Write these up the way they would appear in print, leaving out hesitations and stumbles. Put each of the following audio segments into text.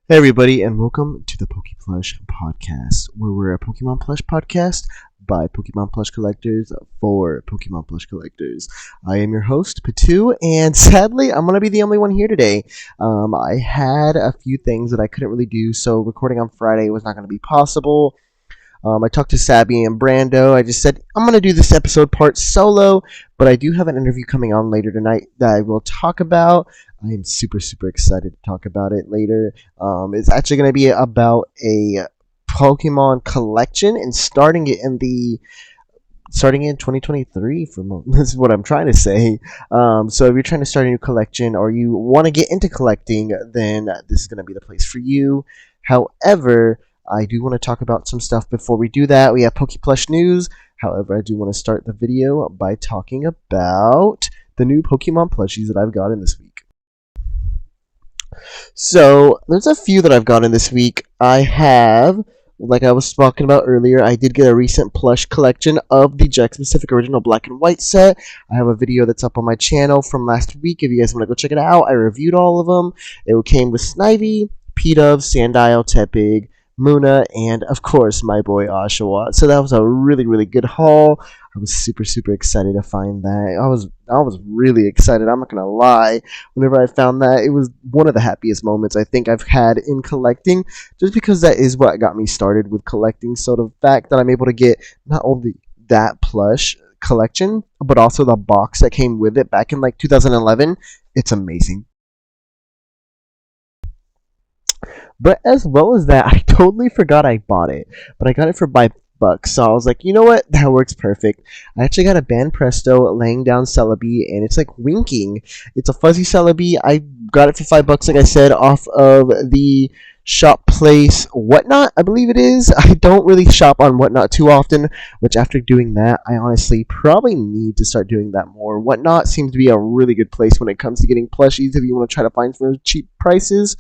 Hey everybody, and welcome to the PokePlush Podcast, where we're a Pokemon Plush podcast by Pokemon Plush collectors for Pokemon Plush collectors. I am your host, Pittoo, and sadly, I'm going to be the only one here today. I had a few things that I couldn't really do, so recording on Friday was not going to be possible. I talked to Sabi and Brando. I just said, I'm going to do this episode part solo, but I do have an interview coming on later tonight that I will talk about. I am super excited to talk about it later. It's actually going to be about a Pokemon collection and starting it in 2023. This is what I'm trying to say. So if you're trying to start a new collection or you want to get into collecting, then this is going to be the place for you. However, I do want to talk about some stuff before we do that. We have PokePlush news. However, I do want to start the video by talking about the new Pokemon plushies that I've gotten this week. So, there's a few that I've gotten this week. I have, like I was talking about earlier, I did get a recent plush collection of the Jack Specific Original Black and White set. I have a video that's up on my channel from last week. If you guys want to go check it out, I reviewed all of them. It came with Snivy, Pittoo, Sandile, Tepig, Muna, and of course my boy Oshawott. So that was a really good haul. I was super excited to find that. I was really excited. I'm not gonna lie. Whenever I found that, it was one of the happiest moments I think I've had in collecting, just because that is what got me started with collecting. So the fact that I'm able to get not only that plush collection, but also the box that came with it back in like 2011, it's amazing. But as well as that, I totally forgot I bought it. But I got it for $5. So I was like, you know what? That works perfect. I actually got a Banpresto laying down Celebi, and it's like winking. It's a fuzzy Celebi. I got it for $5, like I said, off of the shop place Whatnot, I believe it is. I don't really shop on Whatnot too often, which after doing that, I honestly probably need to start doing that more. Whatnot seems to be a really good place when it comes to getting plushies if you want to try to find some cheap prices.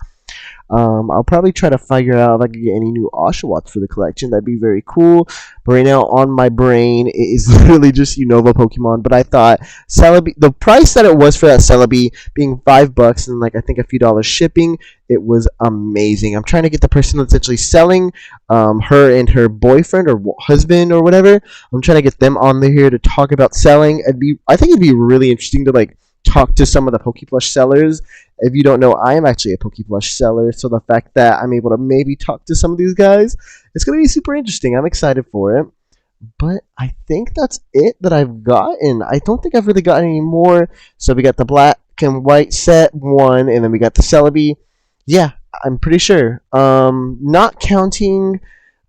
I'll probably try to figure out if I can get any new Oshawotts for the collection. That'd be very cool. But right now, on my brain, it is literally just Unova Pokemon. But I thought Celebi, the price that it was for that Celebi being $5 and like I think a few dollars shipping, it was amazing. I'm trying to get the person that's actually selling, her and her boyfriend or husband or whatever. I'm trying to get them on here to talk about selling. I think it'd be really interesting to like talk to some of the PokePlush sellers. If you don't know, I am actually a PokePlush seller, so the fact that I'm able to maybe talk to some of these guys, it's going to be super interesting. I'm excited for it. But I think that's it that I've gotten. I don't think I've really gotten any more. So we got the black and white set one, and then we got the Celebi. Yeah, I'm pretty sure. Not counting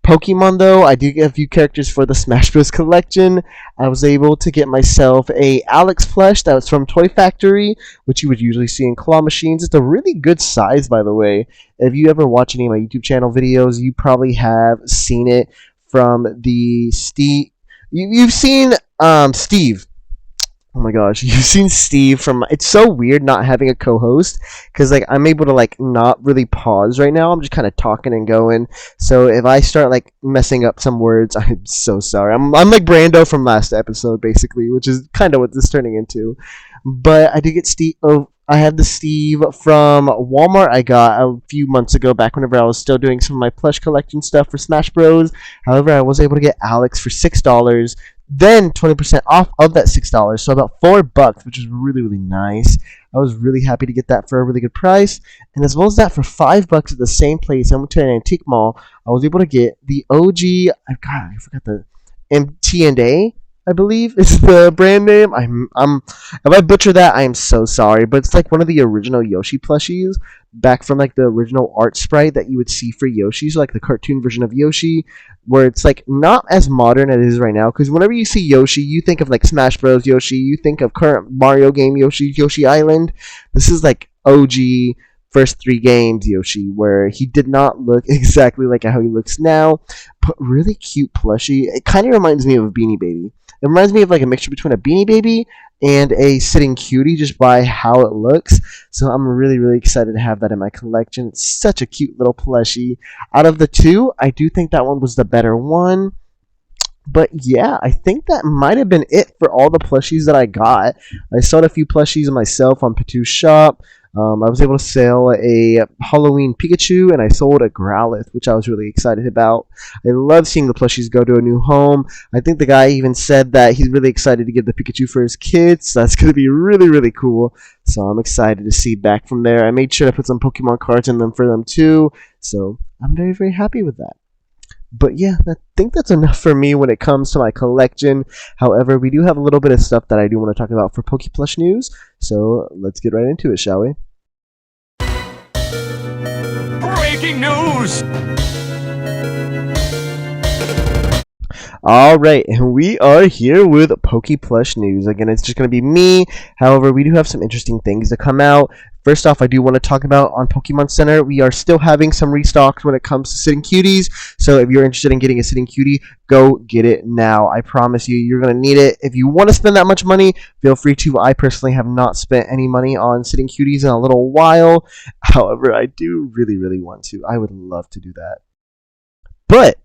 Pokemon though, I do get a few characters for the Smash Bros. Collection. I was able to get myself a Alex plush that was from Toy Factory, which you would usually see in claw machines. It's a really good size, by the way. If you ever watch any of my YouTube channel videos, you probably have seen it from the Steve. You've seen Steve. Oh my gosh, you've seen Steve from... It's so weird not having a co-host, because like I'm able to like not really pause right now. I'm just kind of talking and going. So if I start like messing up some words, I'm so sorry. I'm like Brando from last episode, basically, which is kind of what this is turning into. But I did get Steve... Oh, I had the Steve from Walmart I got a few months ago, back whenever I was still doing some of my plush collection stuff for Smash Bros. However, I was able to get Alex for $6. Then 20% off of that $6, so about $4, which is really nice. I was really happy to get that for a really good price, and as well as that for $5 at the same place. I went to an antique mall. I was able to get the OG. I forgot the MT&A. I believe is the brand name. If I butcher that, I am so sorry. But it's like one of the original Yoshi plushies, back from like the original art sprite that you would see for Yoshi, so like the cartoon version of Yoshi, where it's like not as modern as it is right now. Because whenever you see Yoshi, you think of like Smash Bros. Yoshi, you think of current Mario game Yoshi, Yoshi Island. This is like OG first 3 games Yoshi, where he did not look exactly like how he looks now, but really cute plushie. It kind of reminds me of a Beanie Baby. It reminds me of like a mixture between a Beanie Baby and a Sitting Cutie, just by how it looks. So I'm really excited to have that in my collection. It's such a cute little plushie. Out of the two, I do think that one was the better one. But yeah, I think that might have been it for all the plushies that I got. I sold a few plushies myself on Pittoo's shop. I was able to sell a Halloween Pikachu, and I sold a Growlithe, which I was really excited about. I love seeing the plushies go to a new home. I think the guy even said that he's really excited to get the Pikachu for his kids. So that's going to be really, really cool. So I'm excited to see back from there. I made sure to put some Pokemon cards in them for them too. So I'm very, very happy with that. But yeah, I think that's enough for me when it comes to my collection. However, we do have a little bit of stuff that I do want to talk about for PokePlush news. So let's get right into it, shall we? Breaking news! Alright, and we are here with PokePlush news. Again, it's just going to be me. However, we do have some interesting things to come out. First off, I do want to talk about on Pokemon Center, we are still having some restocks when it comes to sitting cuties. So if you're interested in getting a sitting cutie, go get it now. I promise you, you're going to need it. If you want to spend that much money, feel free to. I personally have not spent any money on sitting cuties in a little while. However, I do really, really want to. I would love to do that. But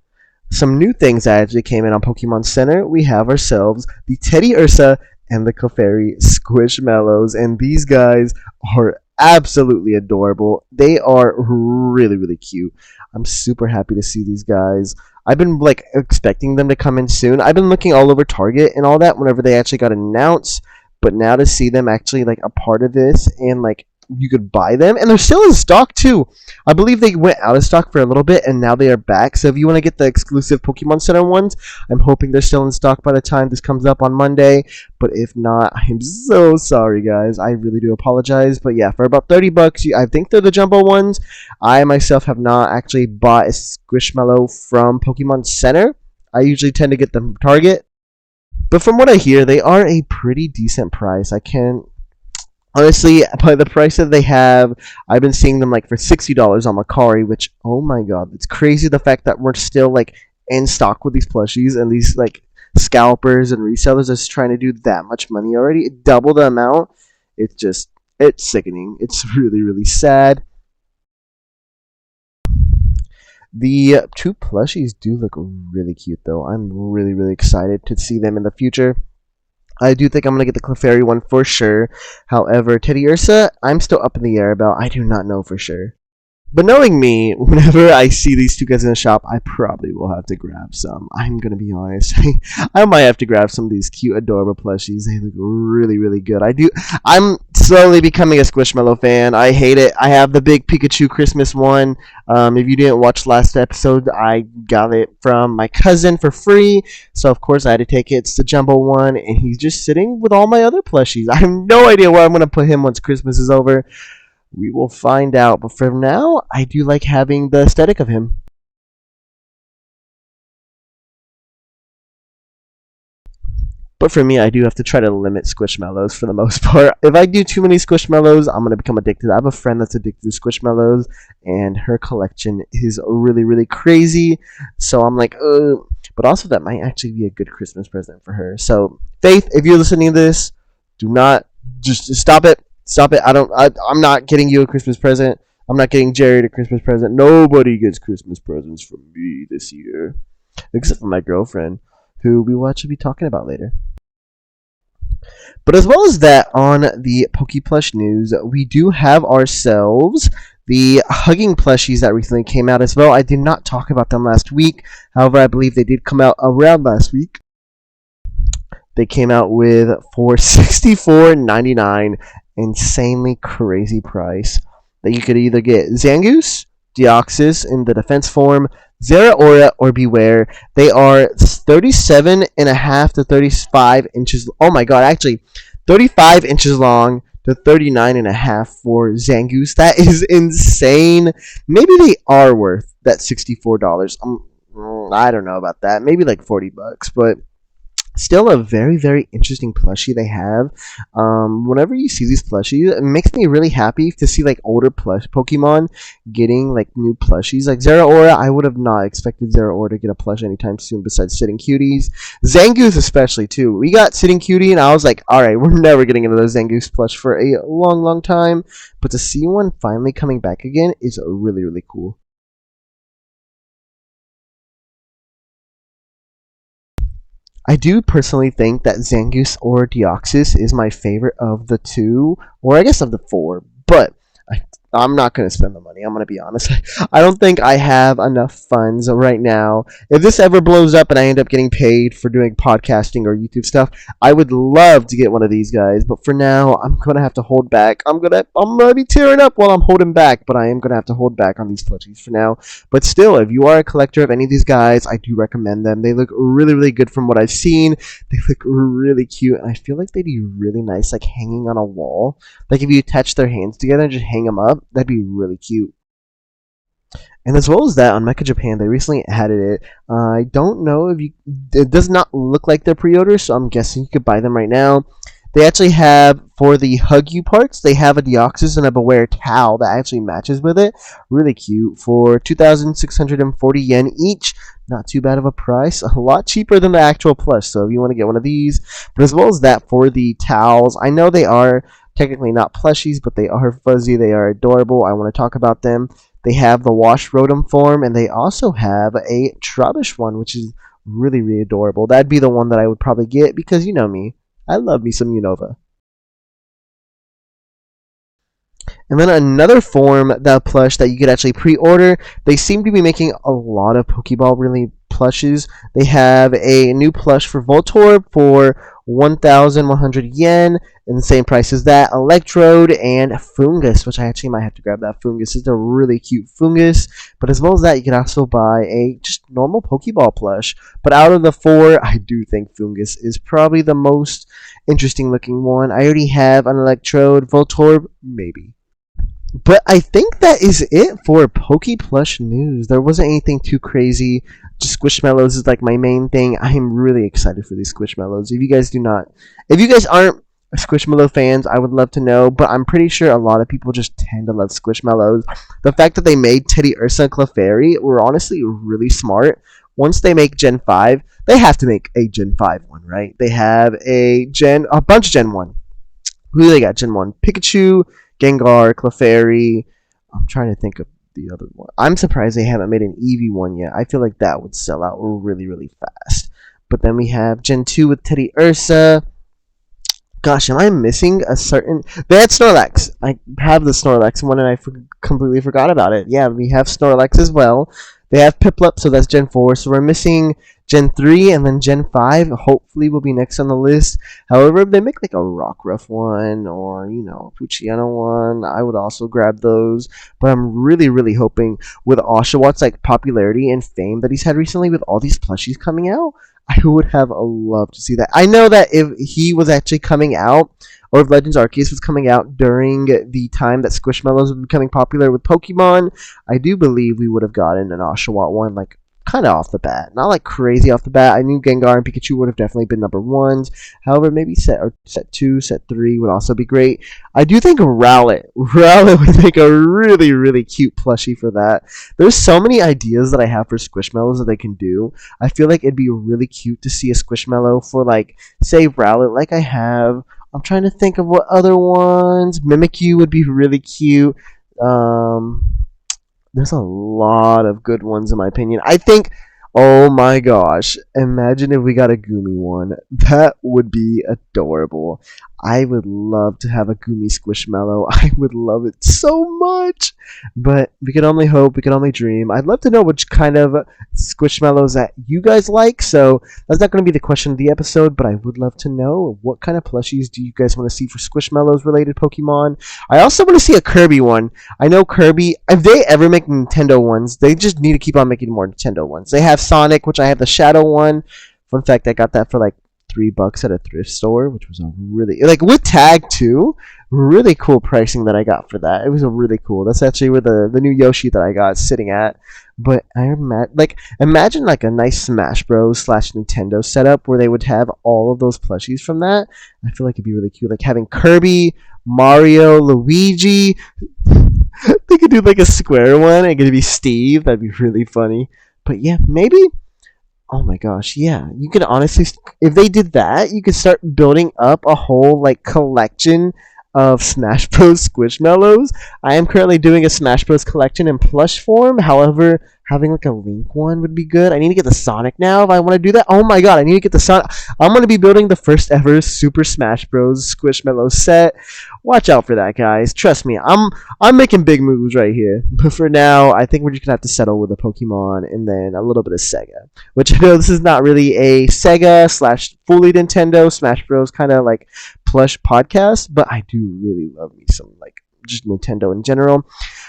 some new things that actually came in on Pokemon Center. We have ourselves the Teddiursa and the Clefairy Squishmellows, and these guys are absolutely adorable. They are really, really cute. I'm super happy to see these guys. I've been expecting them to come in soon. I've been looking all over Target and all that whenever they actually got announced, but now to see them actually a part of this and you could buy them, and they're still in stock too. I believe they went out of stock for a little bit and now they are back. So if you want to get the exclusive Pokemon Center ones, I'm hoping they're still in stock by the time this comes up on Monday. But if not, I'm so sorry, guys. I really do apologize. But yeah, for about $30, I think they're the jumbo ones. I myself have not actually bought a Squishmallow from Pokemon Center. I usually tend to get them from Target. But from what I hear, they are a pretty decent price. Honestly, by the price that they have, I've been seeing them for $60 on Mercari, which, oh my god, it's crazy the fact that we're still in stock with these plushies, and these scalpers and resellers are just trying to do that much money already, double the amount. It's sickening. It's really, really sad. The two plushies do look really cute though. I'm really, really excited to see them in the future. I do think I'm going to get the Clefairy one for sure. However, Teddiursa, I'm still up in the air about. I do not know for sure. But knowing me, whenever I see these two guys in the shop, I probably will have to grab some. I'm going to be honest. I might have to grab some of these cute, adorable plushies. They look really, really good. I'm slowly becoming a Squishmallow fan. I hate it. I have the big Pikachu Christmas one. If you didn't watch last episode, I got it from my cousin for free. So, of course, I had to take it. It's the jumbo one, and he's just sitting with all my other plushies. I have no idea where I'm going to put him once Christmas is over. We will find out, but for now, I do like having the aesthetic of him. But for me, I do have to try to limit Squishmallows for the most part. If I do too many Squishmallows, I'm going to become addicted. I have a friend that's addicted to Squishmallows, and her collection is really, really crazy. So I'm like, ugh. But also, that might actually be a good Christmas present for her. So, Faith, if you're listening to this, do not, just stop it. Stop it. I'm not getting you a Christmas present. I'm not getting Jared a Christmas present. Nobody gets Christmas presents from me this year. Except for my girlfriend, who we will actually be talking about later. But as well as that, on the PokePlush news, we do have ourselves the hugging plushies that recently came out as well. I did not talk about them last week. However, I believe they did come out around last week. They came out for $64.99. Insanely crazy price that you could either get Zangoose, Deoxys in the defense form, Zeraora, or Beware. They are 37.5 to 35 inches. Oh my god, actually 35 inches long to 39.5 for Zangoose. That is insane. Maybe they are worth that $64. I don't know about that. Maybe $40, but still a very, very interesting plushie they have. Whenever you see these plushies, it makes me really happy to see older plush Pokemon getting new plushies. Zeraora, I would have not expected Zeraora to get a plush anytime soon besides Sitting Cuties. Zangoose especially too. We got Sitting Cutie and I was like, alright, we're never getting another Zangoose plush for a long, long time. But to see one finally coming back again is really, really cool. I do personally think that Zangoose or Deoxys is my favorite of the two, or I guess of the four. but I'm not going to spend the money. I'm going to be honest. I don't think I have enough funds right now. If this ever blows up and I end up getting paid for doing podcasting or YouTube stuff, I would love to get one of these guys. But for now, I'm going to have to hold back. I'm going to be tearing up while I'm holding back, but I am going to have to hold back on these plushies for now. But still, if you are a collector of any of these guys, I do recommend them. They look really, really good from what I've seen. They look really cute, and I feel like they'd be really nice, like hanging on a wall. Like if you attach their hands together and just hang them up, that'd be really cute. And as well as that, on Mecha Japan, they recently added it. I don't know if you... It does not look like they're pre-orders, so I'm guessing you could buy them right now. They actually have, for the Hug You parts, they have a Deoxys and a Beware towel that actually matches with it. Really cute. For 2,640 yen each. Not too bad of a price. A lot cheaper than the actual plush, so if you want to get one of these. But as well as that, for the towels, I know they are technically not plushies, but they are fuzzy. They are adorable. I want to talk about them. They have the Wash Rotom form, and they also have a Trubbish one, which is really, really adorable. That'd be the one that I would probably get because you know me. I love me some Unova. And then another form, that plush that you could actually pre-order. They seem to be making a lot of Pokeball really plushes. They have a new plush for Voltorb for 1,100 yen, and the same price as that. Electrode and Fungus, which I actually might have to grab that Fungus. It's a really cute Fungus. But as well as that, you can also buy a just normal Pokeball plush. But out of the four, I do think Fungus is probably the most interesting looking one. I already have an Electrode. Voltorb, maybe. But I think that is it for PokéPlush news. There wasn't anything too crazy. Just Squishmellows is like my main thing. I am really excited for these Squishmellows. If you guys aren't Squishmallow fans, I would love to know. But I'm pretty sure a lot of people just tend to love Squishmallows. The fact that they made Teddiursa Clefairy were honestly really smart. Once they make Gen 5, they have to make a Gen 5 one, right? They have a bunch of Gen 1. Who do they got? Gen 1. Pikachu, Gengar, Clefairy. I'm trying to think of the other one. I'm surprised they haven't made an Eevee one yet. I feel like that would sell out really, really fast. But then we have Gen 2 with Teddiursa. Gosh, am I missing a certain... They had Snorlax. I have the Snorlax one and I completely forgot about it. Yeah, we have Snorlax as well. They have Piplup, so that's Gen 4. So we're missing Gen 3 and then Gen 5. Hopefully will be next on the list. However, if they make like a Rockruff one or, you know, a Poochyena one, I would also grab those. But I'm really, really hoping with Oshawott like popularity and fame that he's had recently with all these plushies coming out, I would have loved to see that. I know that if he was actually coming out, or if Legends Arceus was coming out during the time that Squishmallows was becoming popular with Pokemon, I do believe we would have gotten an Oshawott one, like, kind of off the bat. Not, like, crazy off the bat. I knew Gengar and Pikachu would have definitely been number ones. However, maybe set 2, set 3 would also be great. I do think Rowlet would make a really, really cute plushie for that. There's so many ideas that I have for Squishmallows that they can do. I feel like it'd be really cute to see a Squishmallow for, like, say, Rowlet, like I have. I'm trying to think of what other ones. Mimikyu would be really cute. There's a lot of good ones in my opinion. I think, oh my gosh, imagine if we got a Gumi one. That would be adorable. I would love to have a Gumi Squishmallow. I would love it so much. But we can only hope, we can only dream. I'd love to know which kind of Squishmallows that you guys like. So that's not going to be the question of the episode, but I would love to know what kind of plushies do you guys want to see for Squishmallows related Pokemon. I also want to see a Kirby one. I know Kirby, if they ever make Nintendo ones, they just need to keep on making more Nintendo ones. They have Sonic, which I have the Shadow one. Fun fact, I got that for like $3 at a thrift store, which was a really, like, with tag too, really cool pricing that I got for that. It was a really cool. That's actually where the new Yoshi that I got is sitting at. But I imagine like a nice Smash Bros / Nintendo setup where they would have all of those plushies from that. I feel like it'd be really cute, like having Kirby, Mario, Luigi. They could do like a square one. It could be Steve. That'd be really funny. But yeah, maybe. Oh my gosh, yeah. You could honestly, if they did that, you could start building up a whole, like, collection of Smash Bros. Squishmallows. I am currently doing a Smash Bros. Collection in plush form. However, having like a Link one would be good. I need to get the Sonic now if I want to do that. Oh my god, I need to get the Sonic. I'm going to be building the first ever Super Smash Bros. Squishmallows set. Watch out for that, guys. Trust me, I'm making big moves right here. But for now, I think we're just going to have to settle with a Pokemon and then a little bit of Sega. Which I know this is not really a Sega slash fully Nintendo Smash Bros. Kind of like plush podcast, but I do really love me some like just Nintendo in general.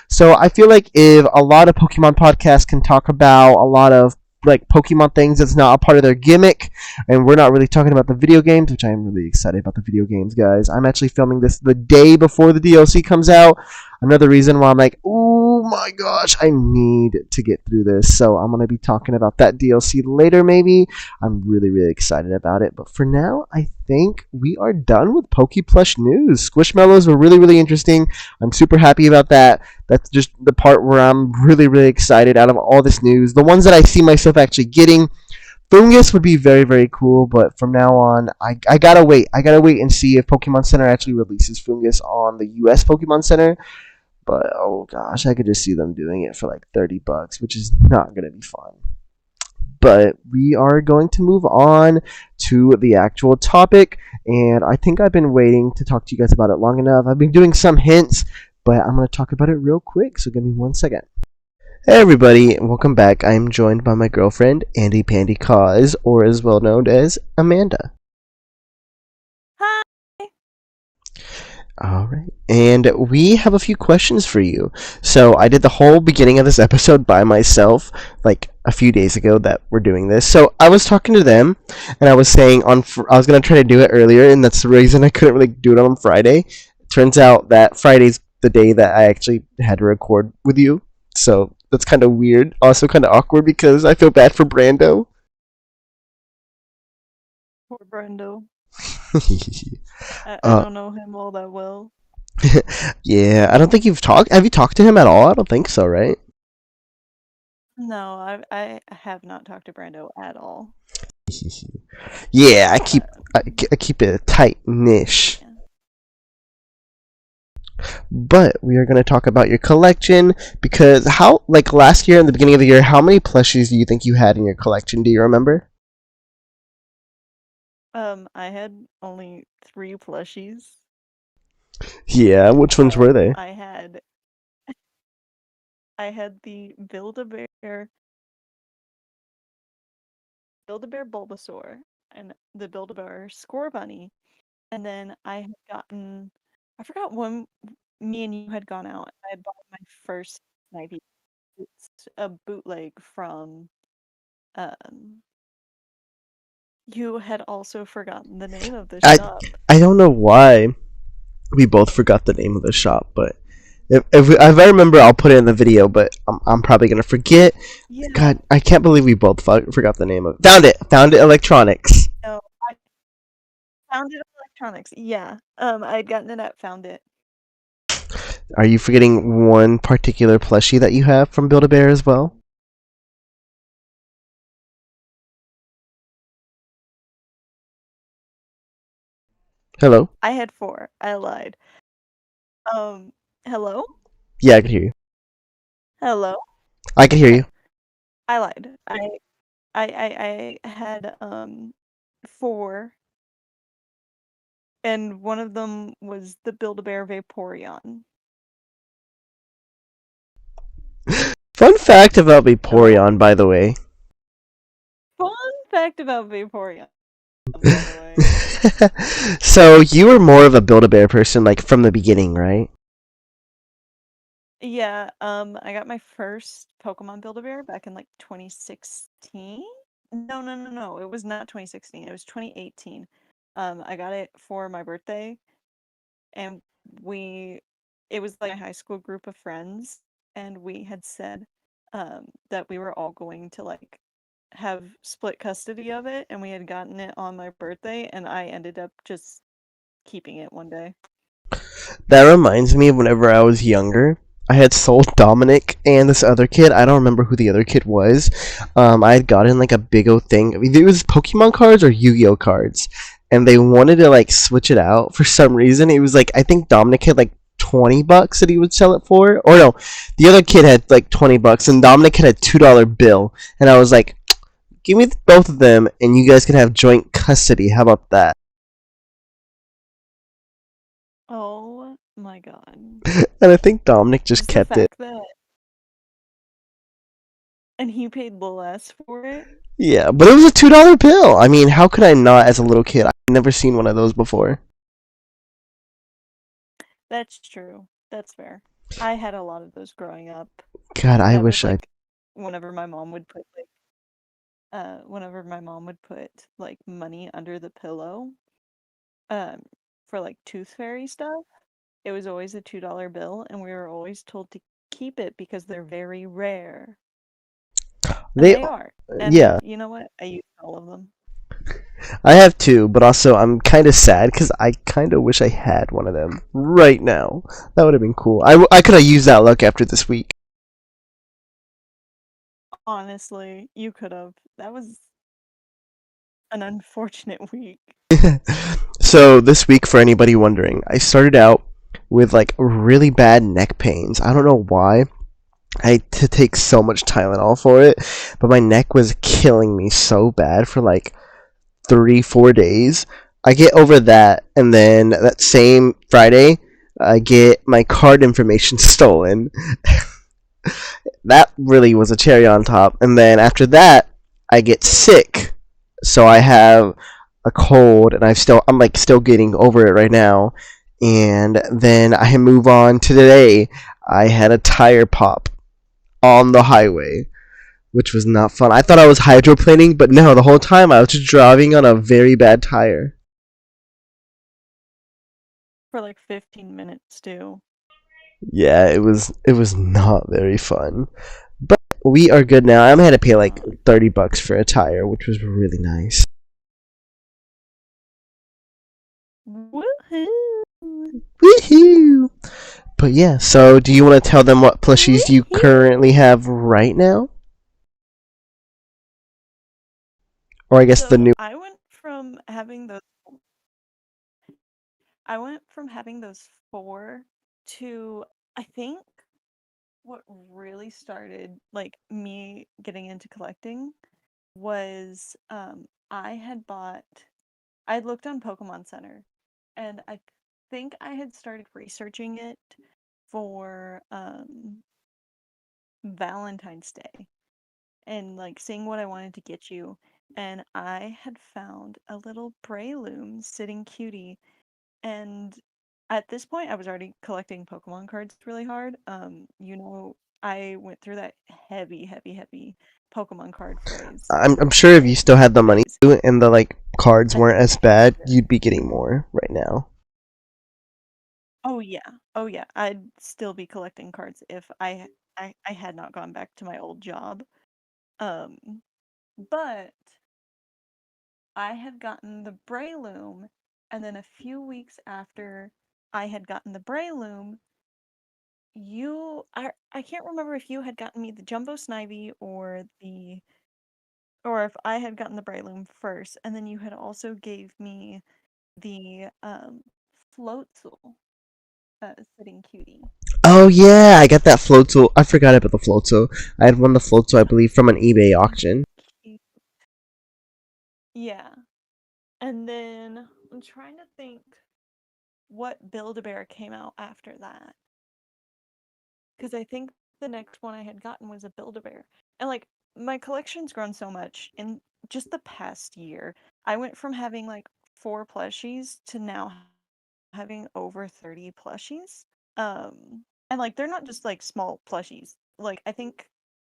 So I feel like if a lot of Pokemon podcasts can talk about a lot of like Pokemon things that's not a part of their gimmick, and we're not really talking about the video games, which I'm really excited about the video games, guys. I'm actually filming this the day before the DLC comes out. Another reason why I'm like, oh my gosh, I need to get through this. So I'm going to be talking about that DLC later, maybe. I'm really, really excited about it. But for now, I think we are done with PokePlush news. Squishmellows were really, really interesting. I'm super happy about that. That's just the part where I'm really, really excited out of all this news. The ones that I see myself actually getting. Fungus would be very, very cool, but from now on, I gotta wait. I gotta wait and see if Pokemon Center actually releases Fungus on the US Pokemon Center. But oh gosh, I could just see them doing it for like $30, which is not gonna be fun. But we are going to move on to the actual topic, and I think I've been waiting to talk to you guys about it long enough. I've been doing some hints, but I'm gonna talk about it real quick, so give me 1 second. Hey everybody, welcome back. I'm joined by my girlfriend, Andy Pandy Cause, or as well known as Amanda. Hi. Alright, and we have a few questions for you. So I did the whole beginning of this episode by myself, like a few days ago that we're doing this. So I was talking to them, and I was saying I was going to try to do it earlier, and that's the reason I couldn't really do it on Friday. Turns out that Friday's the day that I actually had to record with you. So that's kind of weird. Also kind of awkward because I feel bad for Brando. Poor Brando. I don't know him all that well. Yeah, I don't think you've talked. Have you talked to him at all? I don't think so, right? No, I have not talked to Brando at all. Yeah, I keep it a tight niche. Yeah. But we are going to talk about your collection because like last year in the beginning of the year, how many plushies do you think you had in your collection? Do you remember? I had only 3 plushies. Yeah, which ones were they? I had the Build-A-Bear Bulbasaur and the Build-A-Bear Scorbunny, and then I had gotten, I forgot when me and you had gone out. I had bought my first Snivy. It's a bootleg from. You had also forgotten the name of the shop. I don't know why we both forgot the name of the shop, but if I remember, I'll put it in the video. But I'm probably gonna forget. Yeah. God, I can't believe we both forgot the name of it. Found it Electronics. No, I found it Electronics. Yeah. I'd gotten it at Found It. Are you forgetting one particular plushie that you have from Build-A-Bear as well? Hello? I had 4. I lied. Hello? Yeah, I can hear you. Hello? I can hear you. I lied. I had 4, and one of them was the Build-A-Bear Vaporeon. Fun fact about Vaporeon, by the way. Fun fact about Vaporeon, by the way. So you were more of a Build-A-Bear person, like from the beginning, right? Yeah, I got my first Pokemon Build-A-Bear back in like 2016. No, it was not 2016. It was 2018. I got it for my birthday, and it was like a high school group of friends, and we had said that we were all going to like have split custody of it, and we had gotten it on my birthday, and I ended up just keeping it one day. That reminds me of whenever I was younger. I had sold Dominic and this other kid. I don't remember who the other kid was. I had gotten like a big old thing. I mean, it was Pokemon cards or Yu-Gi-Oh cards, and they wanted to like switch it out for some reason. It was like I think Dominic had like $20 that he would sell it for. Or no, the other kid had like $20 and Dominic had a $2 bill. And I was like, give me both of them and you guys can have joint custody. How about that? Oh my god. And I think Dominic just Just the kept it. fact that and he paid less for it. Yeah, but it was a $2 bill. I mean, how could I not as a little kid? I've never seen one of those before. That's true. That's fair. I had a lot of those growing up. God, I That was wish I. like whenever my mom would put like money under the pillow um for like tooth fairy stuff, it was always a $2 bill and we were always told to keep it because they're very rare. And They, they are. And yeah, you know what? I used all of them. I have two, but also I'm kind of sad because I kind of wish I had one of them right now. That would have been cool. I could have used that luck after this week. Honestly, you could have. That was an unfortunate week. So this week, for anybody wondering, I started out with like really bad neck pains. I don't know why. I had to take so much Tylenol for it, but my neck was killing me so bad for like 3 4 days. I get over that, and then that same Friday, I get my card information stolen. That really was a cherry on top. And then after that, I get sick. So I have a cold, and I'm like still getting over it right now. And then I move on to today. I had a tire pop on the highway, which was not fun. I thought I was hydroplaning, but no, the whole time I was just driving on a very bad tire. For like 15 minutes too. Yeah, it was not very fun. But we are good now. I'm had to pay like $30 for a tire, which was really nice. Woohoo! Woohoo! But yeah, so do you want to tell them what plushies you currently have right now? Or I guess the So new. I went from having those four to I think what really started like me getting into collecting was I had bought I had looked on Pokemon Center and I think I had started researching it for Valentine's Day and like seeing what I wanted to get you and I had found a little Breloom sitting cutie and at this point I was already collecting Pokemon cards really hard. I went through that heavy Pokemon card phase I'm sure if you in still had the high money school. and the like cards And weren't then as bad, you'd be getting more right now. oh yeah. Oh yeah. I'd still be collecting cards if I had not gone back to my old job. Um but I had gotten the Breloom and then a few weeks after I had gotten the Breloom, I can't remember if you had gotten me the Jumbo Snivy or if I had gotten the Breloom first and then you had also gave me the Floatzel sitting cutie. Oh yeah, I got that Floatzel. I forgot about the Floatzel. I had won the Floatzel, I believe, from an eBay auction. Cute. Yeah. And then I'm trying to think what Build-A-Bear came out after that. Because I think the next one I had gotten was a Build-A-Bear. And like my collection's grown so much in just the past year. I went from having like 4 plushies to now having over 30 plushies. And like they're not just like small plushies. Like I think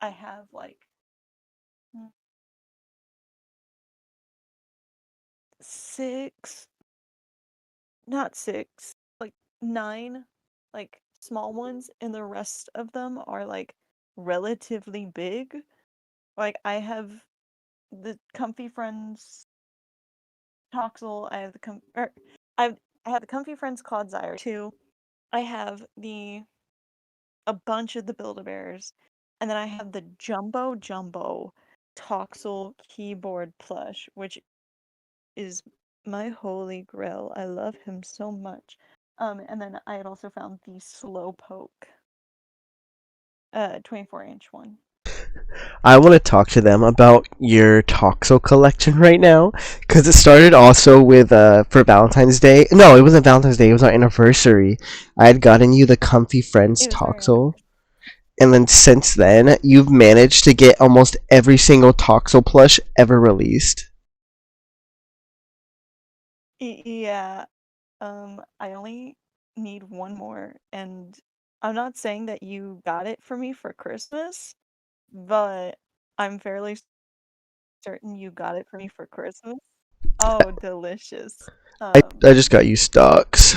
I have like mm, six, not six, like nine, like small ones, and the rest of them are like relatively big. Like I have the Comfy Friends Toxel, I have the I've I have the Comfy Friends Clodsire too. I have the a bunch of the Build-A-Bears, and then I have the Jumbo Toxel keyboard plush, which is my holy grail. I love him so much. And then I had also found the Slowpoke 24-inch one. I want to talk to them about your Toxel collection right now because it started also with for Valentine's Day. No, it wasn't Valentine's Day. It was our anniversary. I had gotten you the Comfy Friends It was our Toxel, anniversary. and then since then you've managed to get almost every single Toxel plush ever released. Yeah. I only need one more, and I'm not saying that you got it for me for Christmas, but I'm fairly certain you got it for me for Christmas. Oh, delicious. I just got you stocks.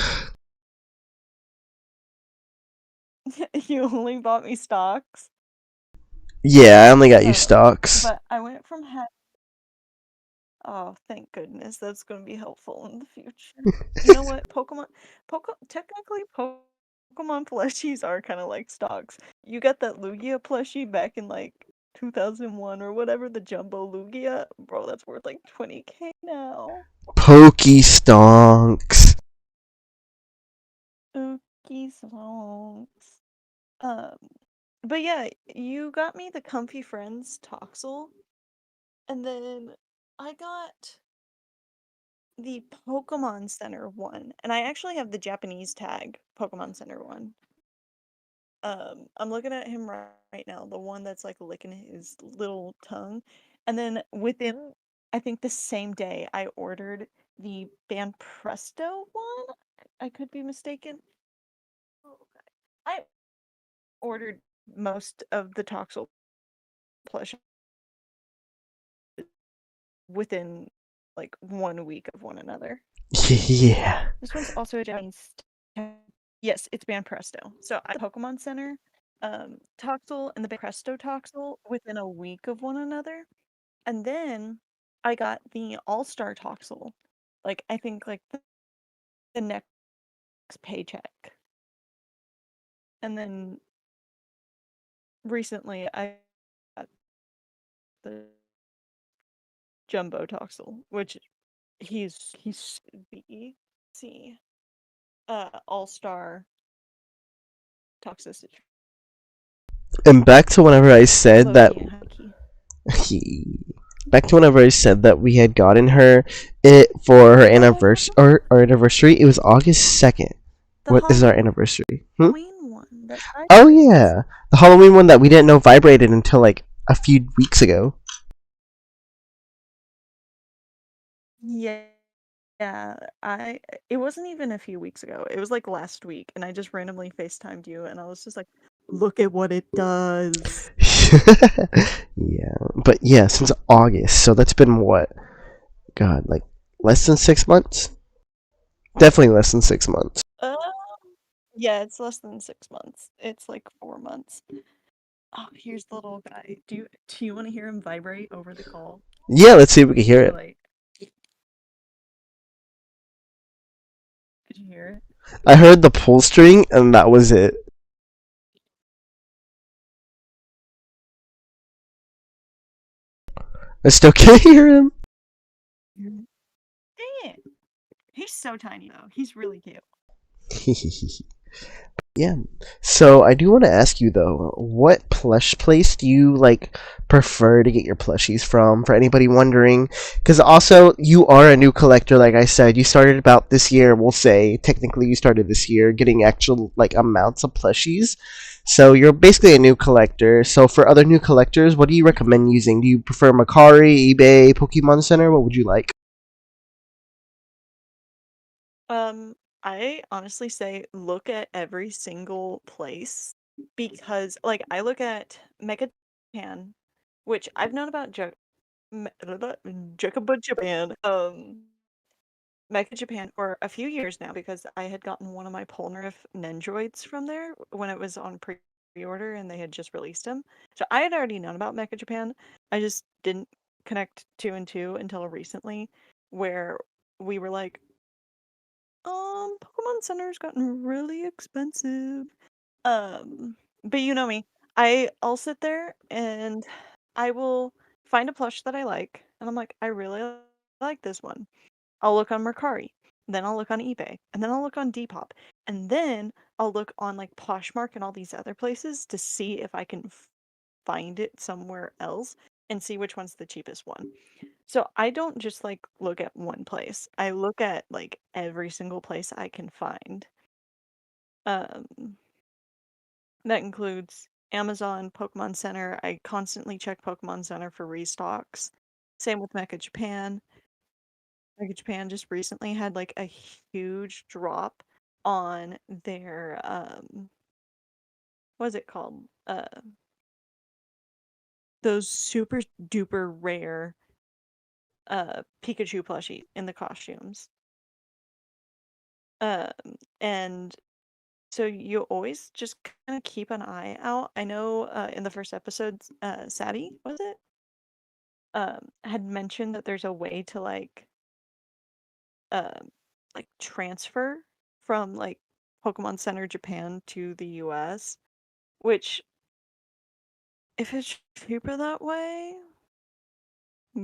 You only bought me stocks. Yeah, I only got you stocks. But I went from Oh, thank goodness. That's going to be helpful in the future. You know what? Technically, Pokemon plushies are kind of like stocks. You got that Lugia plushie back in like 2001 or whatever, the Jumbo Lugia. Bro, that's worth like 20K now. Pokey stonks. Ookie songs. Um, but yeah, you got me the Comfy Friends Toxel, and then I got the Pokemon Center one, and I actually have the Japanese tag Pokemon Center one. I'm looking at him right now, the one that's like licking his little tongue, and then within, I think the same day, I ordered the Banpresto one. I could be mistaken. Oh, okay. I ordered most of the Toxel plush within like 1 week of one another. Yeah. This one's also a Japanese tag. Yes, it's Banpresto. So I got the Pokemon Center Toxel and the Banpresto Toxel within a week of one another. And then I got the All-Star Toxel. Like I think like the next paycheck. And then recently I got the Jumbo Toxel, which he's the see All-Star Toxicity. And back to whenever I said Low that key and high key. back to whenever I said that we had gotten her it for her Oh, I anniversary forgot or our anniversary. It was August 2nd. the What is our anniversary? Halloween one that Oh vibrates. yeah, the Halloween one that we didn't know vibrated until like a few weeks ago. Yeah, yeah. It wasn't even a few weeks ago. It was like last week, and I just randomly FaceTimed you, and I was just like, "Look at what it does." Yeah, but yeah, since August, so that's been what? God, like less than 6 months. Definitely less than 6 months. Um, yeah, it's less than 6 months. It's like 4 months. Oh, here's the little guy. Do you want to hear him vibrate over the call? Yeah, let's see if we can hear So it. like, could you hear it? I heard the pull string, and that was it. I still can't hear him. Dang it! He's so tiny though. He's really cute. Yeah. So I do want to ask you though, what plush place do you like prefer to get your plushies from? For anybody wondering, because also you are a new collector, like I said, you started about this year. We'll say technically you started this year getting actual like amounts of plushies. So you're basically a new collector. So for other new collectors, what do you recommend using? Do you prefer Macari, eBay, Pokemon Center? What would you like? Um, I honestly say look at every single place because, like, I look at Mega Japan, which I've known about Japan, Mega Japan for a few years now because I had gotten one of my Polnareff Nendroids from there when it was on pre-order and they had just released them. So I had already known about Mega Japan. I just didn't connect two and two until recently, where we were like, Pokemon Center's gotten really expensive. But you know me. I'll sit there and I will find a plush that I like, and I'm like, I really like this one. I'll look on Mercari. then I'll look on eBay, and then I'll look on Depop, and then I'll look on like Poshmark and all these other places to see if I can find it somewhere else and see which one's the cheapest one. So I don't just like look at one place. I look at like every single place I can find. Um, that includes Amazon, Pokemon Center. I constantly check Pokemon Center for restocks. Same with Mecha Japan. Mecha Japan just recently had like a huge drop on their what is it called? Those super duper rare Pikachu plushie in the costumes. Um, and so you always just kind of keep an eye out. I know in the first episode, Sabi, was it? Had mentioned that there's a way to um transfer from like Pokemon Center Japan to the US, which if it's cheaper that way,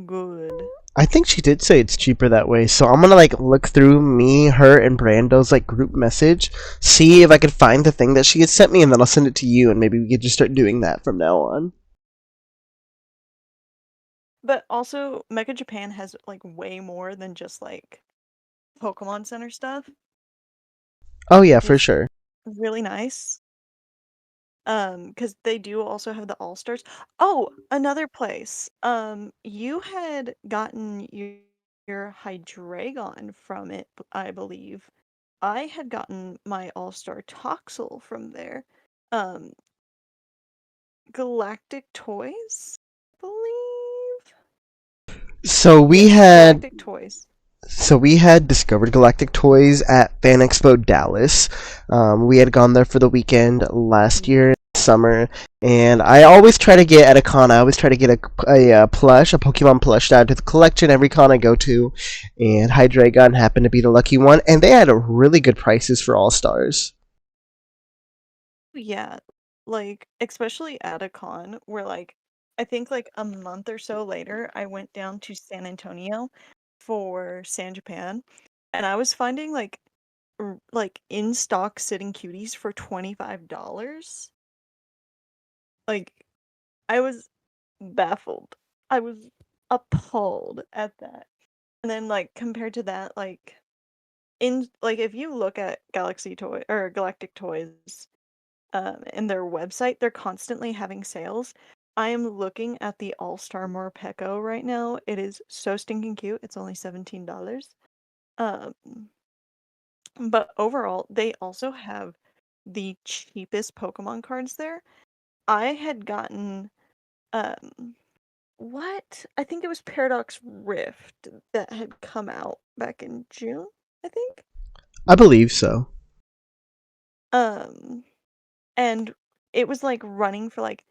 good. I think she did say it's cheaper that way, so I'm gonna like look through me, her, and Brando's like group message, see if I could find the thing that she had sent me, and then I'll send it to you, and maybe we could just start doing that from now on. But also, Mecha Japan has like way more than just like Pokemon Center stuff, Oh yeah, which for is sure. really nice. Because they do also have the All Stars. Oh, another place. You had gotten your Hydreigon from it, I believe. I had gotten my All Star Toxel from there. Um, Galactic Toys, I believe. So we Yes, had Galactic Toys. So we had discovered Galactic Toys at Fan Expo Dallas. We had gone there for the weekend last year Yes. in the summer, and I always try to get at a con. I always try to get a plush, a Pokemon plush, to add to the collection every con I go to. And Hydreigon happened to be the lucky one, and they had really good prices for All Stars. Yeah, like especially at a con where like I think like a month or so later I went down to San Antonio for San Japan and I was finding like in stock sitting cuties for $25. Like I was baffled. I was appalled at that. And then like compared to that in like if you look at Galaxy Toy or Galactic Toys in their website, they're constantly having sales. I am looking at the All-Star Morpeko right now. It is so stinking cute. It's only $17. Um, but overall, they also have the cheapest Pokemon cards there. I had gotten what? I think it was Paradox Rift that had come out back in June, I think. I believe so. Um, and it was like running for like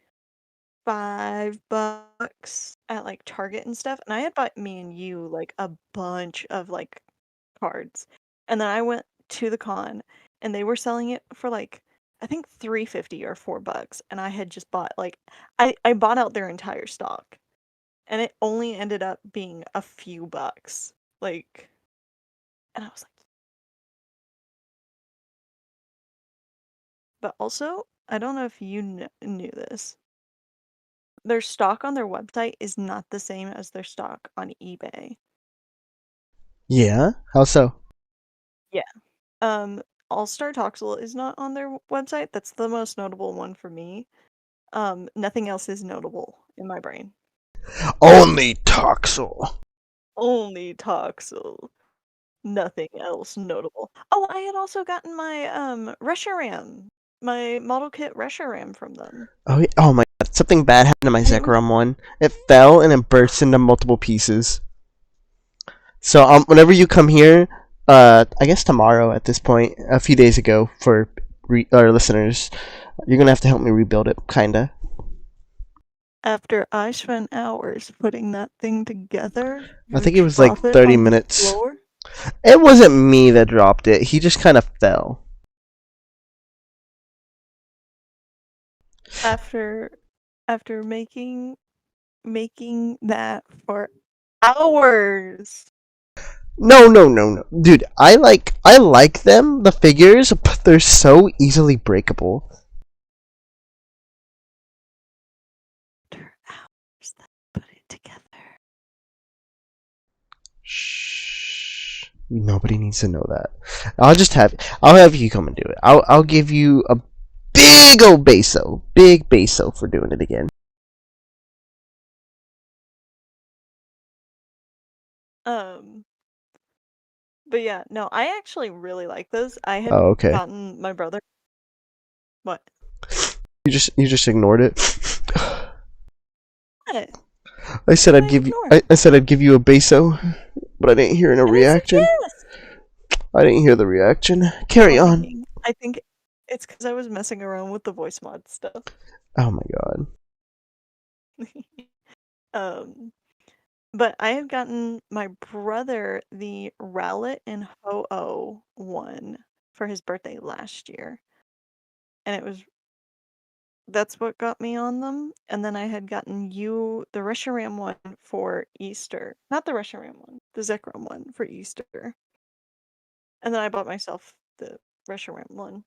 $5 at like Target and stuff, and I had bought me and you like a bunch of like cards. And then I went to the con and they were selling it for like I think 350 or $4 and I had just bought like I bought out their entire stock and it only ended up being a few bucks. Like and I was like but also I don't know if you knew this. Their stock on their website is not the same as their stock on eBay. Yeah? How so? Yeah. Um, All-Star Toxel is not on their website. That's the most notable one for me. Nothing else is notable in my brain. Only Toxel. Only Toxel. Nothing else notable. Oh, I had also gotten my Reshiram, my model kit Reshiram from them. Oh, oh my god, something bad happened to my And it was Zekrom one. It fell and it burst into multiple pieces. So whenever you come here, I guess tomorrow at this point, a few days ago for our listeners, you're gonna have to help me rebuild it, kinda. after I spent hours putting that thing together, I you think it was like drop it 30 on the minutes. floor. It wasn't me that dropped it. He just kind of fell. After after making that for hours. No, no, no, no, dude. I like them, the figures, but they're so easily breakable. After hours that put it together. Shh. Nobody needs to know that. I'll have you come and do it. I'll give you a big beso for doing it again. Um, but yeah, no, I actually really like those. I had Oh, okay. gotten my brother. What? You just ignored it. What? I said What I'd did I give you. ignore? I said I'd give you a beso, but I didn't hear no And I said reaction. yes. I didn't hear the reaction. Carry on. I think it's because I was messing around with the voice mod stuff. Oh my god. um, but I had gotten my brother the Rowlet and Ho-Oh one for his birthday last year, and that's what got me on them. And then I had gotten you the Reshiram one for Easter, not the Reshiram one, the Zekrom one for Easter, and then I bought myself the Reshiram one.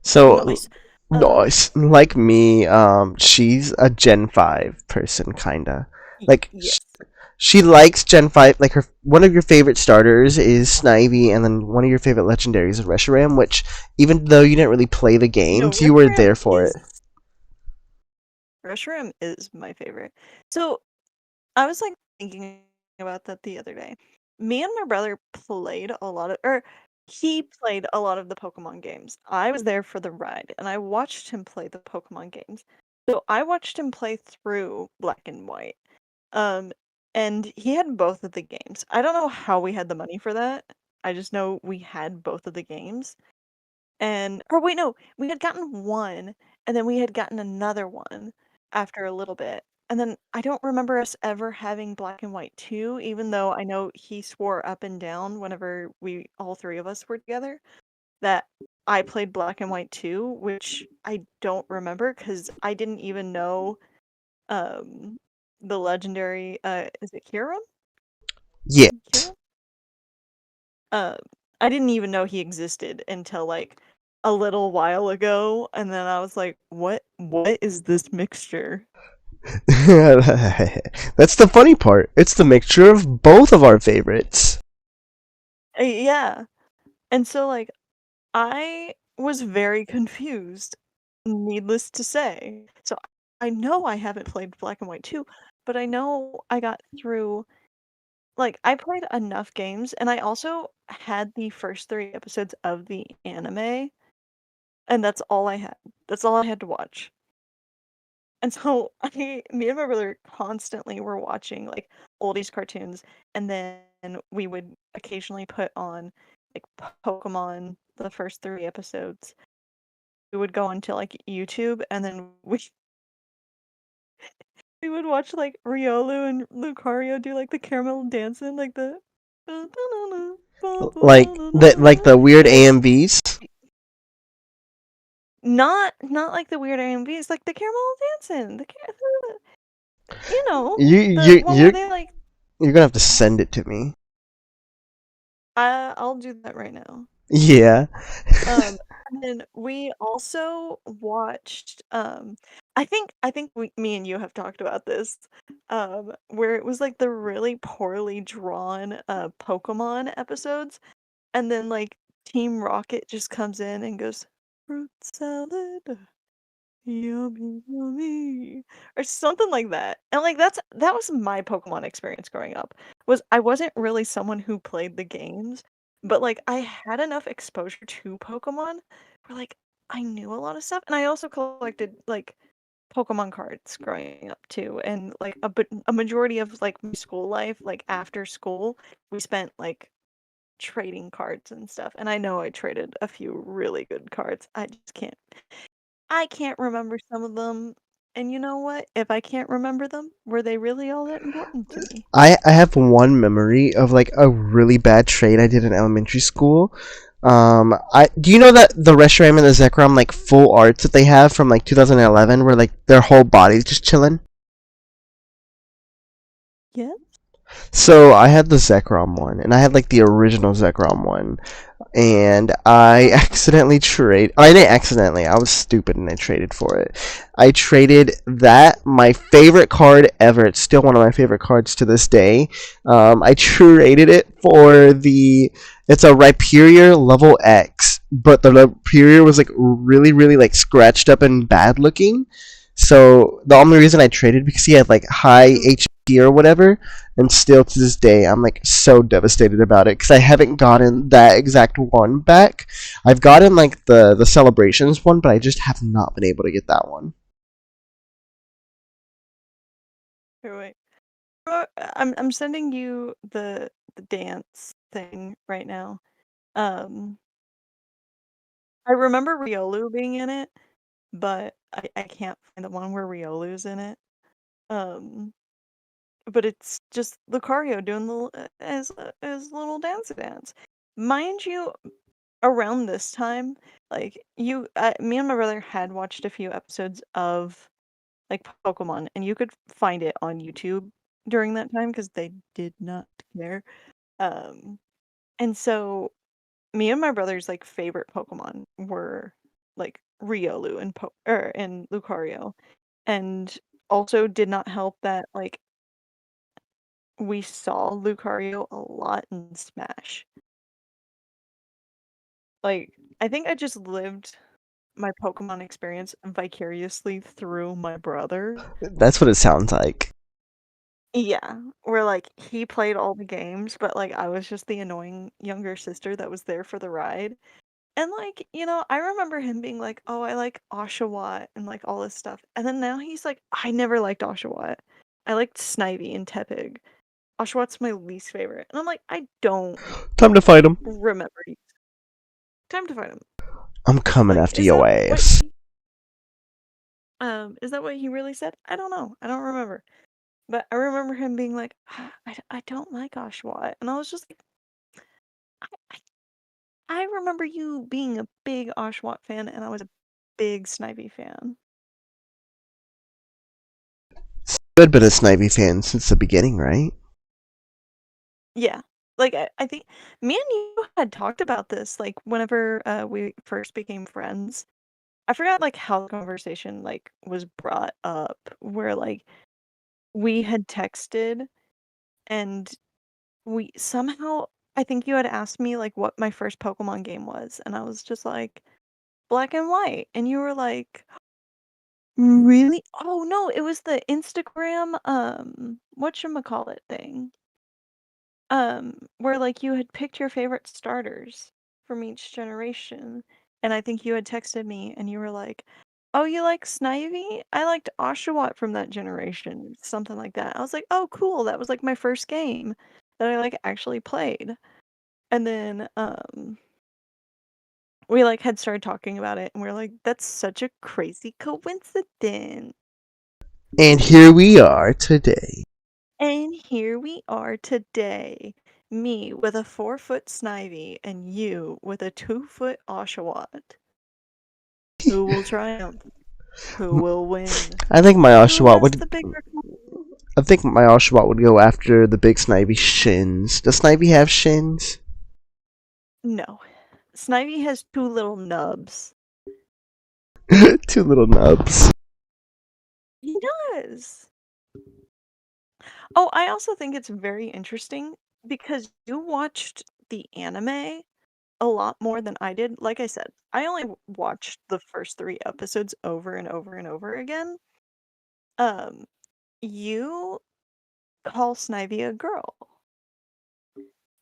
So Nice. nice. Like me, she's a Gen 5 person, kinda. Like Yes. she likes Gen 5. Like her one of your favorite starters is Snivy, and then one of your favorite legendaries is Reshiram. Which, even though you didn't really play the No, games, you were Reshiram there for it. Reshiram is my favorite. So I was like thinking about that the other day. Me and my brother played a lot of, or he played a lot of the Pokemon games. I was there for the ride and I watched him play the Pokemon games. So I watched him play through Black and White. Um, and he had both of the games. I don't know how we had the money for that. I just know we had both of the games. And or wait, no, we had gotten one, and then we had gotten another one after a little bit. And then I don't remember us ever having Black and White 2, even though I know he swore up and down whenever we all three of us were together that I played Black and White 2, which I don't remember because I didn't even know um the legendary is it Kieran? Yes. Kieran? Uh, I didn't even know he existed until like a little while ago, and then I was like, What is this mixture?" That's the funny part. It's the mixture of both of our favorites. Yeah, and so like I was very confused, needless to say. So I know I haven't played Black and White 2, but I know I got through like I played enough games, and I also had the first 3 episodes of the anime, and that's all I had. That's all I had to watch. And so me and my brother constantly were watching like oldies cartoons, and then we would occasionally put on like Pokemon, the first 3 episodes. We would go onto like YouTube, and then we would watch like Riolu and Lucario do like the caramel dancing, like the Like the weird and then AMVs. not like the weird AMVs, like the caramel dancing, You the you one where you they like you're gonna have to send it to me. I'll do that right now. Yeah. And then we also watched, I think me and you have talked about this, where it was like the really poorly drawn Pokemon episodes, and then like Team Rocket just comes in and goes, "Fruit salad, yummy, yummy," or something like that. And like that was my Pokemon experience growing up. Was I wasn't really someone who played the games, but like I had enough exposure to Pokemon where like I knew a lot of stuff, and I also collected like Pokemon cards growing up too, and like a majority of like my school life, like after school, we spent like trading cards and stuff. And I know I traded a few really good cards. I can't remember some of them. And you know what? If I can't remember them, were they really all that important to me? I have one memory of like a really bad trade I did in elementary school. I do you know that the Reshiram and the Zekrom like full arts that they have from like 2011 where like their whole body's just chilling? Yeah. So I had the Zekrom one, and I had like the original Zekrom one, and I accidentally trade. I didn't accidentally. I was stupid and I traded for it. I traded that, my favorite card ever. It's still one of my favorite cards to this day. I traded it for the. It's a Rhyperior level X, but the Rhyperior was like really, really like scratched up and bad looking. So the only reason I traded because he had like high HP or whatever, and still to this day I'm like so devastated about it because I haven't gotten that exact one back. I've gotten like the celebrations one, but I just have not been able to get that one. Here, wait. I'm sending you the dance thing right now. Um, I remember Riolu being in it, but I can't find the one where Riolu's in it. Um, but it's just Lucario doing as little dance. Mind you, around this time, like me and my brother had watched a few episodes of like Pokemon, and you could find it on YouTube during that time because they did not care. Um, and so me and my brother's like favorite Pokemon were like Riolu and Lucario, and also did not help that like we saw Lucario a lot in Smash. Like I think I just lived my Pokemon experience vicariously through my brother. That's what it sounds like. Yeah, where like he played all the games, but like I was just the annoying younger sister that was there for the ride. And like, I remember him being like, "Oh, I like Oshawott," and like all this stuff. And then now he's like, "I never liked Oshawott. I liked Snivy and Tepig. Oshawott's my least favorite." And I'm like, "I don't Time to fight him. remember you. Time to fight him." I'm coming Like, after your ass. is that what he really said? I don't know. I don't remember. But I remember him being like, I don't like Oshawott. And I was just like, I, I I remember you being a big Oshawott fan, and I was a big Snivy fan. You had been a Snivy fan since the beginning, right? Yeah. Like, I think me and you had talked about this, like, whenever we first became friends. I forgot, like, how the conversation, like, was brought up, where, like, we had texted, and we somehow, I think you had asked me, like, what my first Pokemon game was, and I was just like, Black and White, and you were like, really? Oh, no, it was the Instagram, whatchamacallit thing. Where, like, you had picked your favorite starters from each generation, and I think you had texted me, and you were like, "Oh, you like Snivy? I liked Oshawott from that generation," something like that. I was like, "Oh, cool, that was, like, my first game that I, like, actually played." And then, we, like, had started talking about it, and we are like, "That's such a crazy coincidence." And here we are today. And here we are today. Me with a 4-foot Snivy and you with a 2-foot Oshawott. Who will triumph? Who will win? I think my Who Oshawott has would. the bigger I think my Oshawott would go after the big Snivy shins. Does Snivy have shins? No. Snivy has 2 little nubs. Two little nubs. He does. Oh, I also think it's very interesting because you watched the anime a lot more than I did. Like I said, I only watched the first 3 episodes over and over and over again. Um, you call Snivy a girl,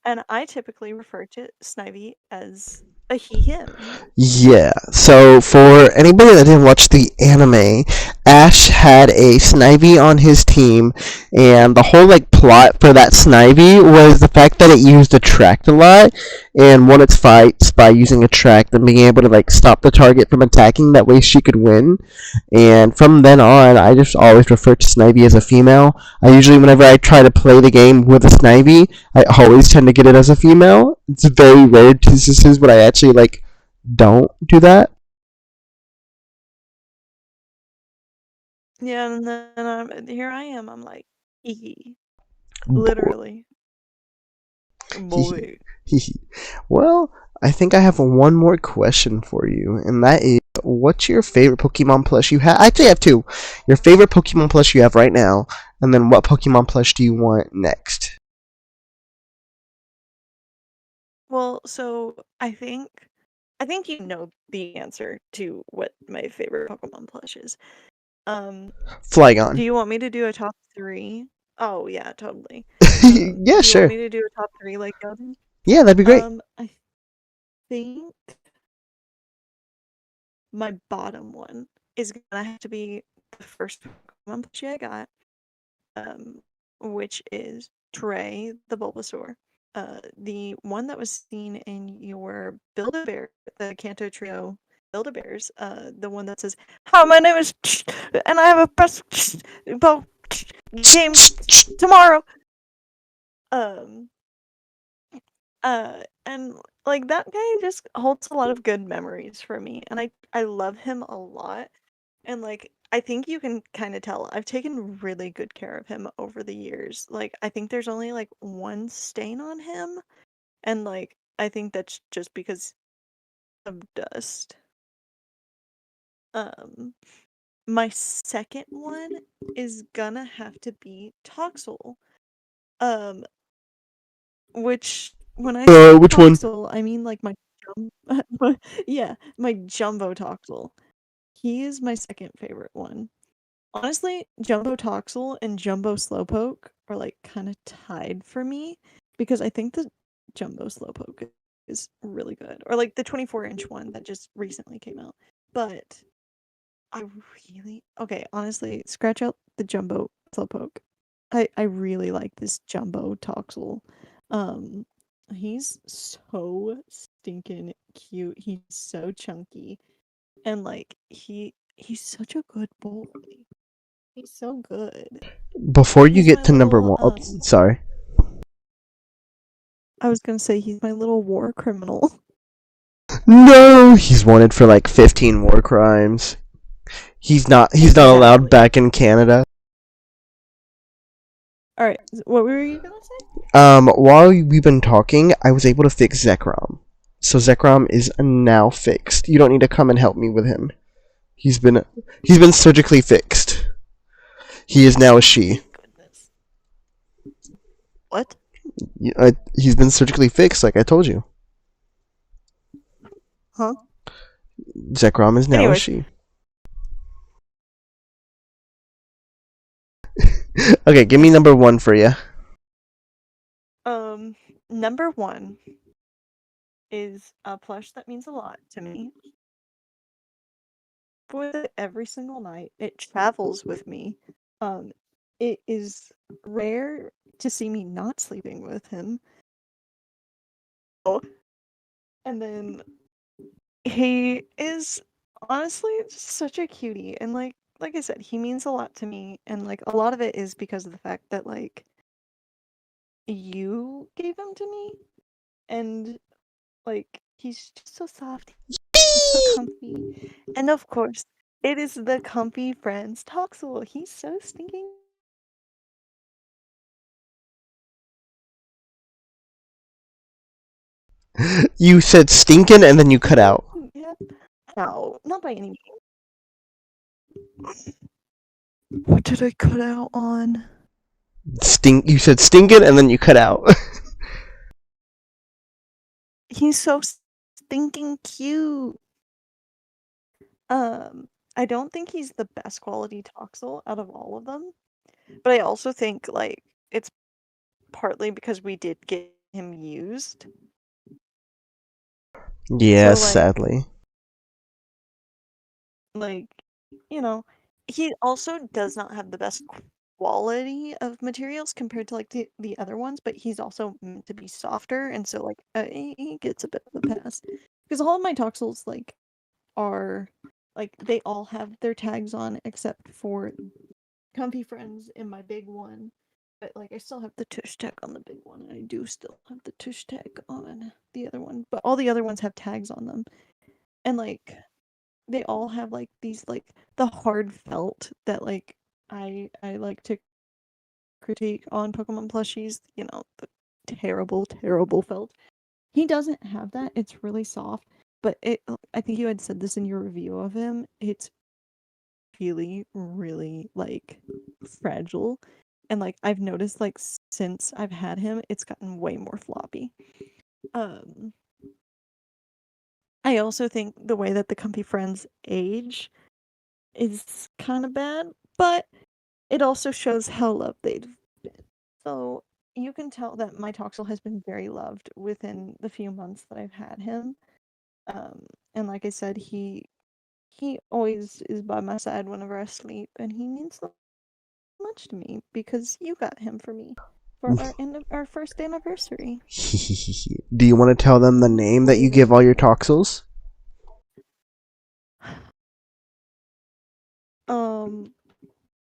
and I typically refer to Snivy as a he, him. Yeah, so for anybody that didn't watch the anime, Ash had a Snivy on his team, and the whole like plot for that Snivy was the fact that it used Attract a lot, and won its fights by using Attract and being able to like stop the target from attacking. That way she could win. And from then on, I just always refer to Snivy as a female. I usually, whenever I try to play the game with a Snivy, I always tend to get it as a female. It's very rare instances, but I actually like don't do that. Yeah, and then here I am. I'm like, hee hee. Literally. Boy. Well, I think I have one more question for you, and that is, what's your favorite Pokemon plush you have? I actually have two. Your favorite Pokemon plush you have right now, and then what Pokemon plush do you want next? Well, so I think you know the answer to what my favorite Pokemon plush is. Um, do Flygon. you want me to do a top three? Oh yeah, totally. Yeah, Do you want sure. me to do a top three like y'all did? Yeah, that'd be great. I think my bottom one is gonna have to be the first Pokemon plushie I got, um, which is Trey the Bulbasaur. The one that was seen in your Build-A-Bear, the Kanto Trio Build-A-Bears, the one that says, "Hi, my name is and I have a press game tomorrow." Um, and like that guy just holds a lot of good memories for me, and I love him a lot. And like I think you can kind of tell I've taken really good care of him over the years. Like I think there's only like one stain on him, and like I think that's just because of dust. Um my second one is gonna have to be Toxel. Um which when I say Which one? Toxel, I mean like my yeah, my Jumbo Toxel. He is my second favorite one. Honestly, Jumbo Toxel and Jumbo Slowpoke are like kind of tied for me because I think the Jumbo Slowpoke is really good, or like the 24-inch one that just recently came out. But I really okay, honestly, scratch out the Jumbo Slowpoke. I really like this Jumbo Toxel. Um, he's so stinking cute. He's so chunky, and like he's such a good boy. He's so good. Before you He's get my to number little one, oh, sorry. I was gonna say he's my little war criminal. No, he's wanted for like 15 war crimes. He's not allowed Exactly. back in Canada. All right, what were you gonna say? While we've been talking, I was able to fix Zekrom. So Zekrom is now fixed. You don't need to come and help me with him. He's been he's been surgically fixed. He is now a she. Thank goodness. What? He's been surgically fixed, like I told you. Huh? Zekrom is now a Anyways, she. Okay, give me number one for you. um, number one is a plush that means a lot to me. With it every single night, it travels with me. Um, it is rare to see me not sleeping with him. Oh, and then he is honestly just such a cutie, and like I said, he means a lot to me, and like a lot of it is because of the fact that like you gave him to me, and like he's just so soft, he's so comfy, and of course, it is the comfy friends Toxel. He's so stinking. You said stinking and then you cut out. Yeah. No, not by any means. What did I cut out on? Stink. You said stinking and then you cut out. He's so stinking cute. I don't think he's the best quality Toxel out of all of them, but I also think like it's partly because we did get him used. So Yes, sadly. like you know, he also does not have the best quality of materials compared to like the other ones, but he's also meant to be softer, and so like he gets a bit of a pass because all of my Toxels like are like they all have their tags on except for Comfy Friends in my big one. But like I still have the tush tag on the big one, and I do still have the tush tag on the other one. But all the other ones have tags on them. And like they all have like these like the hard felt that like I like to critique on Pokemon plushies, the terrible, terrible felt. He doesn't have that. It's really soft, but I think you had said this in your review of him. It's really, really like fragile. And like I've noticed like since I've had him, it's gotten way more floppy. Um I also think the way that the Comfy Friends age is kind of bad, but it also shows how loved they've been. So you can tell that my Toxel has been very loved within the few months that I've had him. And like I said, he always is by my side whenever I sleep, and he means so much to me because you got him for me for our first anniversary. Do you want to tell them the name that you give all your Toxels?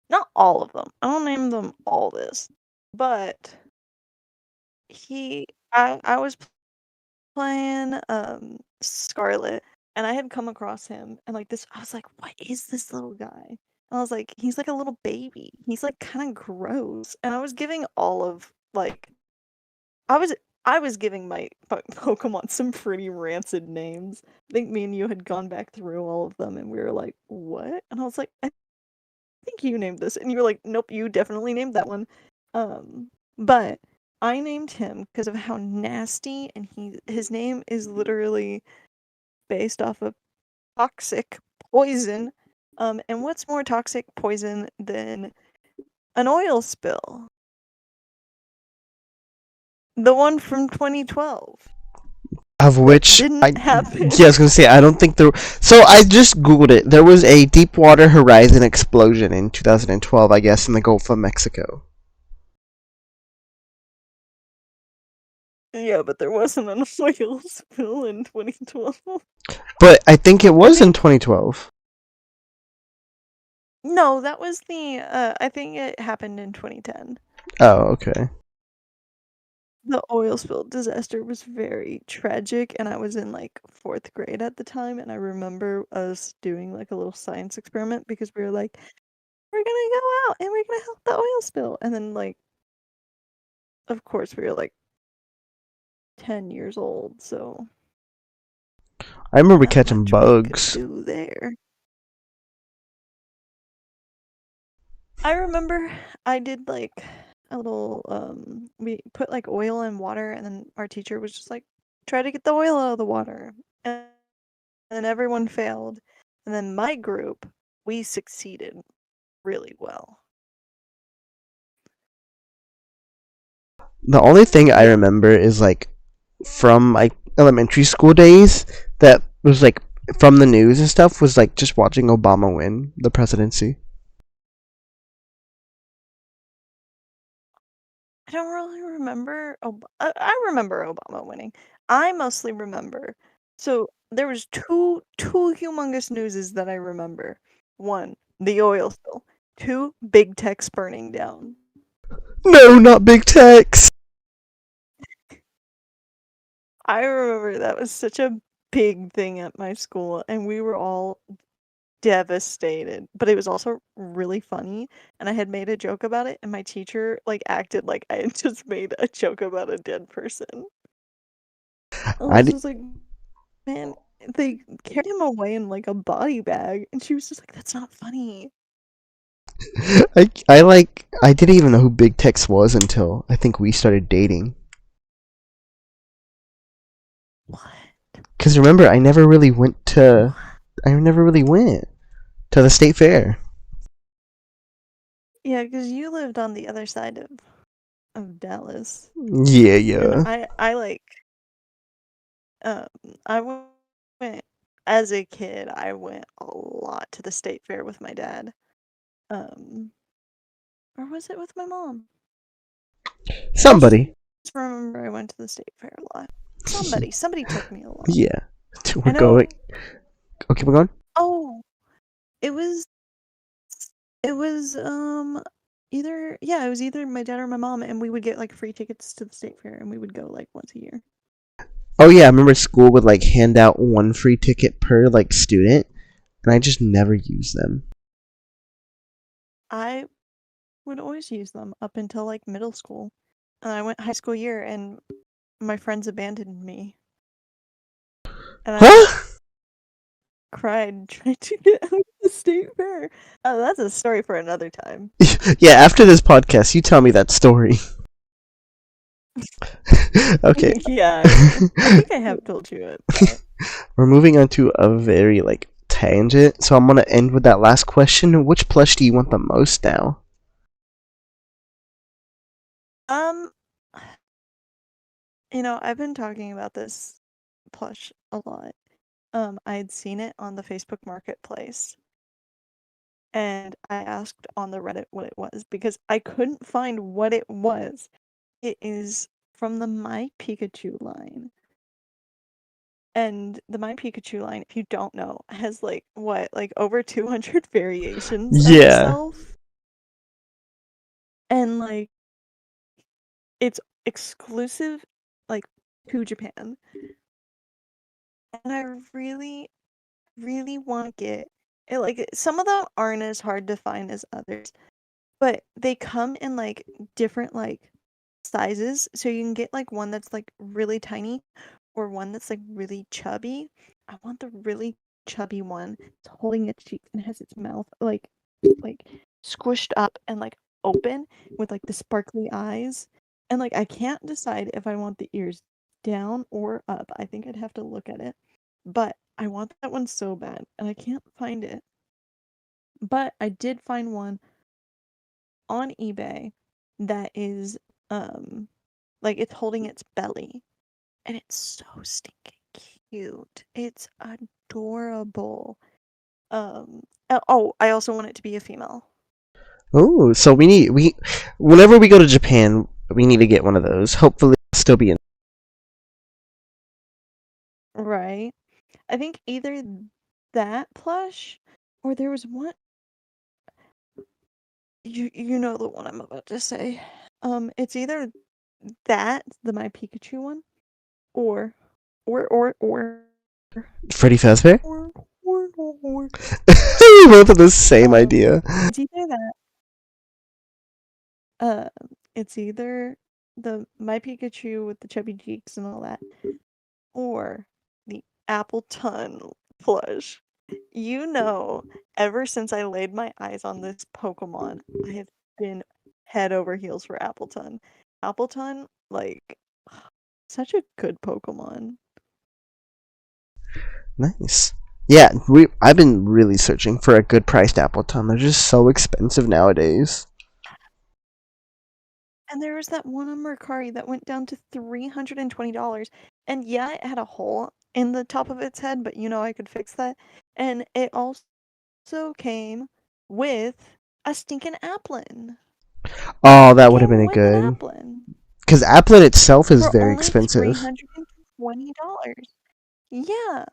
Not all of them. I don't name them all this, but I was playing Scarlet, and I had come across him, and like this, I was like, what is this little guy? And I was like, he's like a little baby. He's like kind of gross, and I was giving all of like, I was I was giving my Pokemon some pretty rancid names. I think me and you had gone back through all of them, and we were like, what? And I was like, I think you named this, and you were like, nope, you definitely named that one. But I named him because of how nasty, and his name is literally based off of toxic poison. And what's more toxic poison than an oil spill? The one from 2012. Of which Didn't happen. Yeah, I was gonna say I don't think there. So I just googled it. There was a Deepwater Horizon explosion in 2012, I guess, in the Gulf of Mexico. Yeah, but there wasn't an oil spill in 2012. But I think it was in 2012. No, that was I think it happened in 2010. Oh, okay. The oil spill disaster was very tragic, and I was in like 4th grade at the time, and I remember us doing like a little science experiment because we were like, we're gonna go out and we're gonna help the oil spill. And then like, of course, we were like 10 years old, so I remember not catching much we could bugs. do there. I remember I did like a little we put like oil and water, and then our teacher was just like, try to get the oil out of the water. And then everyone failed. And then my group, we succeeded really well. The only thing I Yeah. remember is like from my elementary school days that was like from the news and stuff was like just watching Obama win the presidency. I don't really remember. I remember Obama winning. I mostly remember. So there was two humongous newses that I remember. One, the oil spill. Two, big tech's burning down. No, not big techs. I remember that was such a big thing at my school, and we were all devastated. But it was also really funny, and I had made a joke about it, and my teacher like acted like I had just made a joke about a dead person. I I, was di- just like, man, they carried him away in like a body bag, and she was just like, that's not funny. I didn't even know who Big Tex was until I think we started dating. What? Because remember, I never really went to the state fair. Yeah, because you lived on the other side of Dallas. Yeah, And yeah. I like I went as a kid, I went a lot to the state fair with my dad. Um or was it with my mom? I just Somebody. remember I went to the state fair a lot. Somebody took me along. Yeah. I We're know. going. Okay, we're going. Oh, it was it was either my dad or my mom, and we would get like free tickets to the state fair, and we would go like once a year. Oh yeah, I remember school would like hand out one free ticket per like student, and I just never used them. I would always use them up until like middle school. And I went high school year and my friends abandoned me. And I Huh? cried trying to get out of the state fair. Oh, that's a story for another time. Yeah, after this podcast, you tell me that story. Okay. Yeah, I think I have told you it. But... We're moving on to a very tangent, so I'm gonna end with that last question. Which plush do you want the most now? I've been talking about this plush a lot. I had seen it on the Facebook Marketplace, and I asked on the Reddit what it was because I couldn't find what it was. It is from the My Pikachu line. And the My Pikachu line, if you don't know, has over 200 variations of Yeah. itself. And it's exclusive to Japan. And I really, really want to get it. Some of them aren't as hard to find as others, but they come in different sizes. So you can get one that's really tiny or one that's really chubby. I want the really chubby one. It's holding its cheeks and has its mouth like squished up and open with the sparkly eyes. And I can't decide if I want the ears down or up. I think I'd have to look at it. But I want that one so bad and I can't find it. But I did find one on eBay that is it's holding its belly and it's so stinking cute. It's adorable. I also want it to be a female. Oh, so whenever we go to Japan, we need to get one of those. Hopefully, it'll still be in. Right. I think either that plush or there was one. You know the one I'm about to say. It's either that the My Pikachu one, or Freddy Fazbear? or We both have the same idea. it's either that. It's either the My Pikachu with the chubby cheeks and all that, or the Appleton plush. Ever since I laid my eyes on this Pokemon, I have been head over heels for Appleton. Appleton, such a good Pokemon. Nice. Yeah, I've been really searching for a good priced Appleton. They're just so expensive nowadays. And there was that one on Mercari that went down to $320. And yeah, it had a hole in the top of its head, but I could fix that. And it also came with a stinking Applin. Oh, that It would have came been a with an good. Applin Because Applet itself is for very only expensive. $320. Yeah.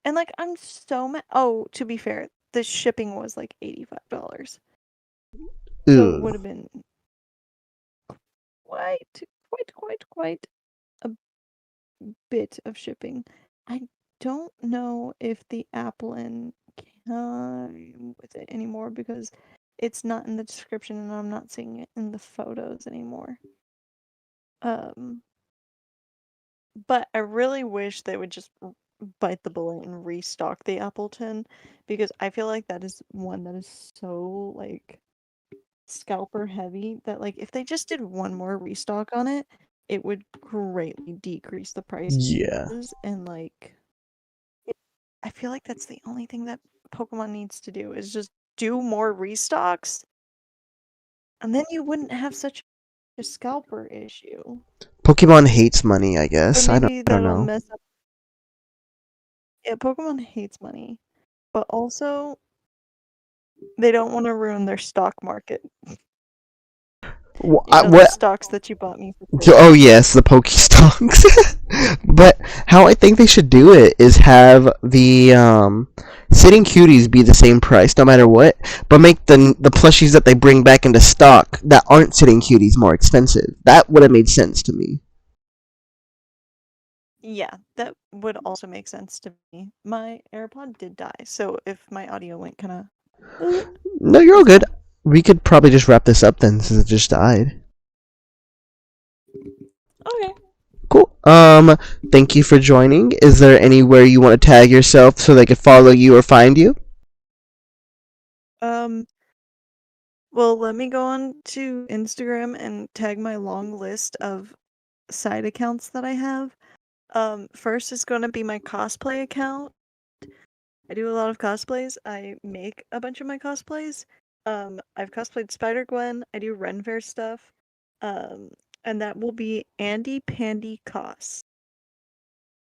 And I'm so mad. Oh, to be fair, the shipping was $85. So it Ooh. would have been quite a bit of shipping. I don't know if the Applin came with it anymore because it's not in the description and I'm not seeing it in the photos anymore. But I really wish they would just bite the bullet and restock the Appleton because I feel like that is one that is so scalper heavy that if they just did one more restock on it, it would greatly decrease the prices Yeah. and I feel like that's the only thing that Pokemon needs to do is just do more restocks and then you wouldn't have such a scalper issue. Pokemon hates money, I Or guess. I maybe don't that'll know. mess up. Yeah, Pokemon hates money, but also they don't want to ruin their stock market. The What? stocks that you bought me for free. Oh yes, the Pokestocks. But how I think they should do it is have the sitting cuties be the same price no matter what, but make the plushies that they bring back into stock that aren't sitting cuties more expensive. That would have made sense to me. Yeah, that would also make sense to me. My AirPod did die, so if my audio went kind of... No, you're all good. we could probably just wrap this up then, since it just died. Okay. Cool. Thank you for joining. Is there anywhere you want to tag yourself so they could follow you or find you? Well, let me go on to Instagram and tag my long list of side accounts that I have. First is going to be my cosplay account. I do a lot of cosplays. I make a bunch of my cosplays. I've cosplayed Spider-Gwen. I do Ren Fair stuff. And that will be Andy Pandy Cos.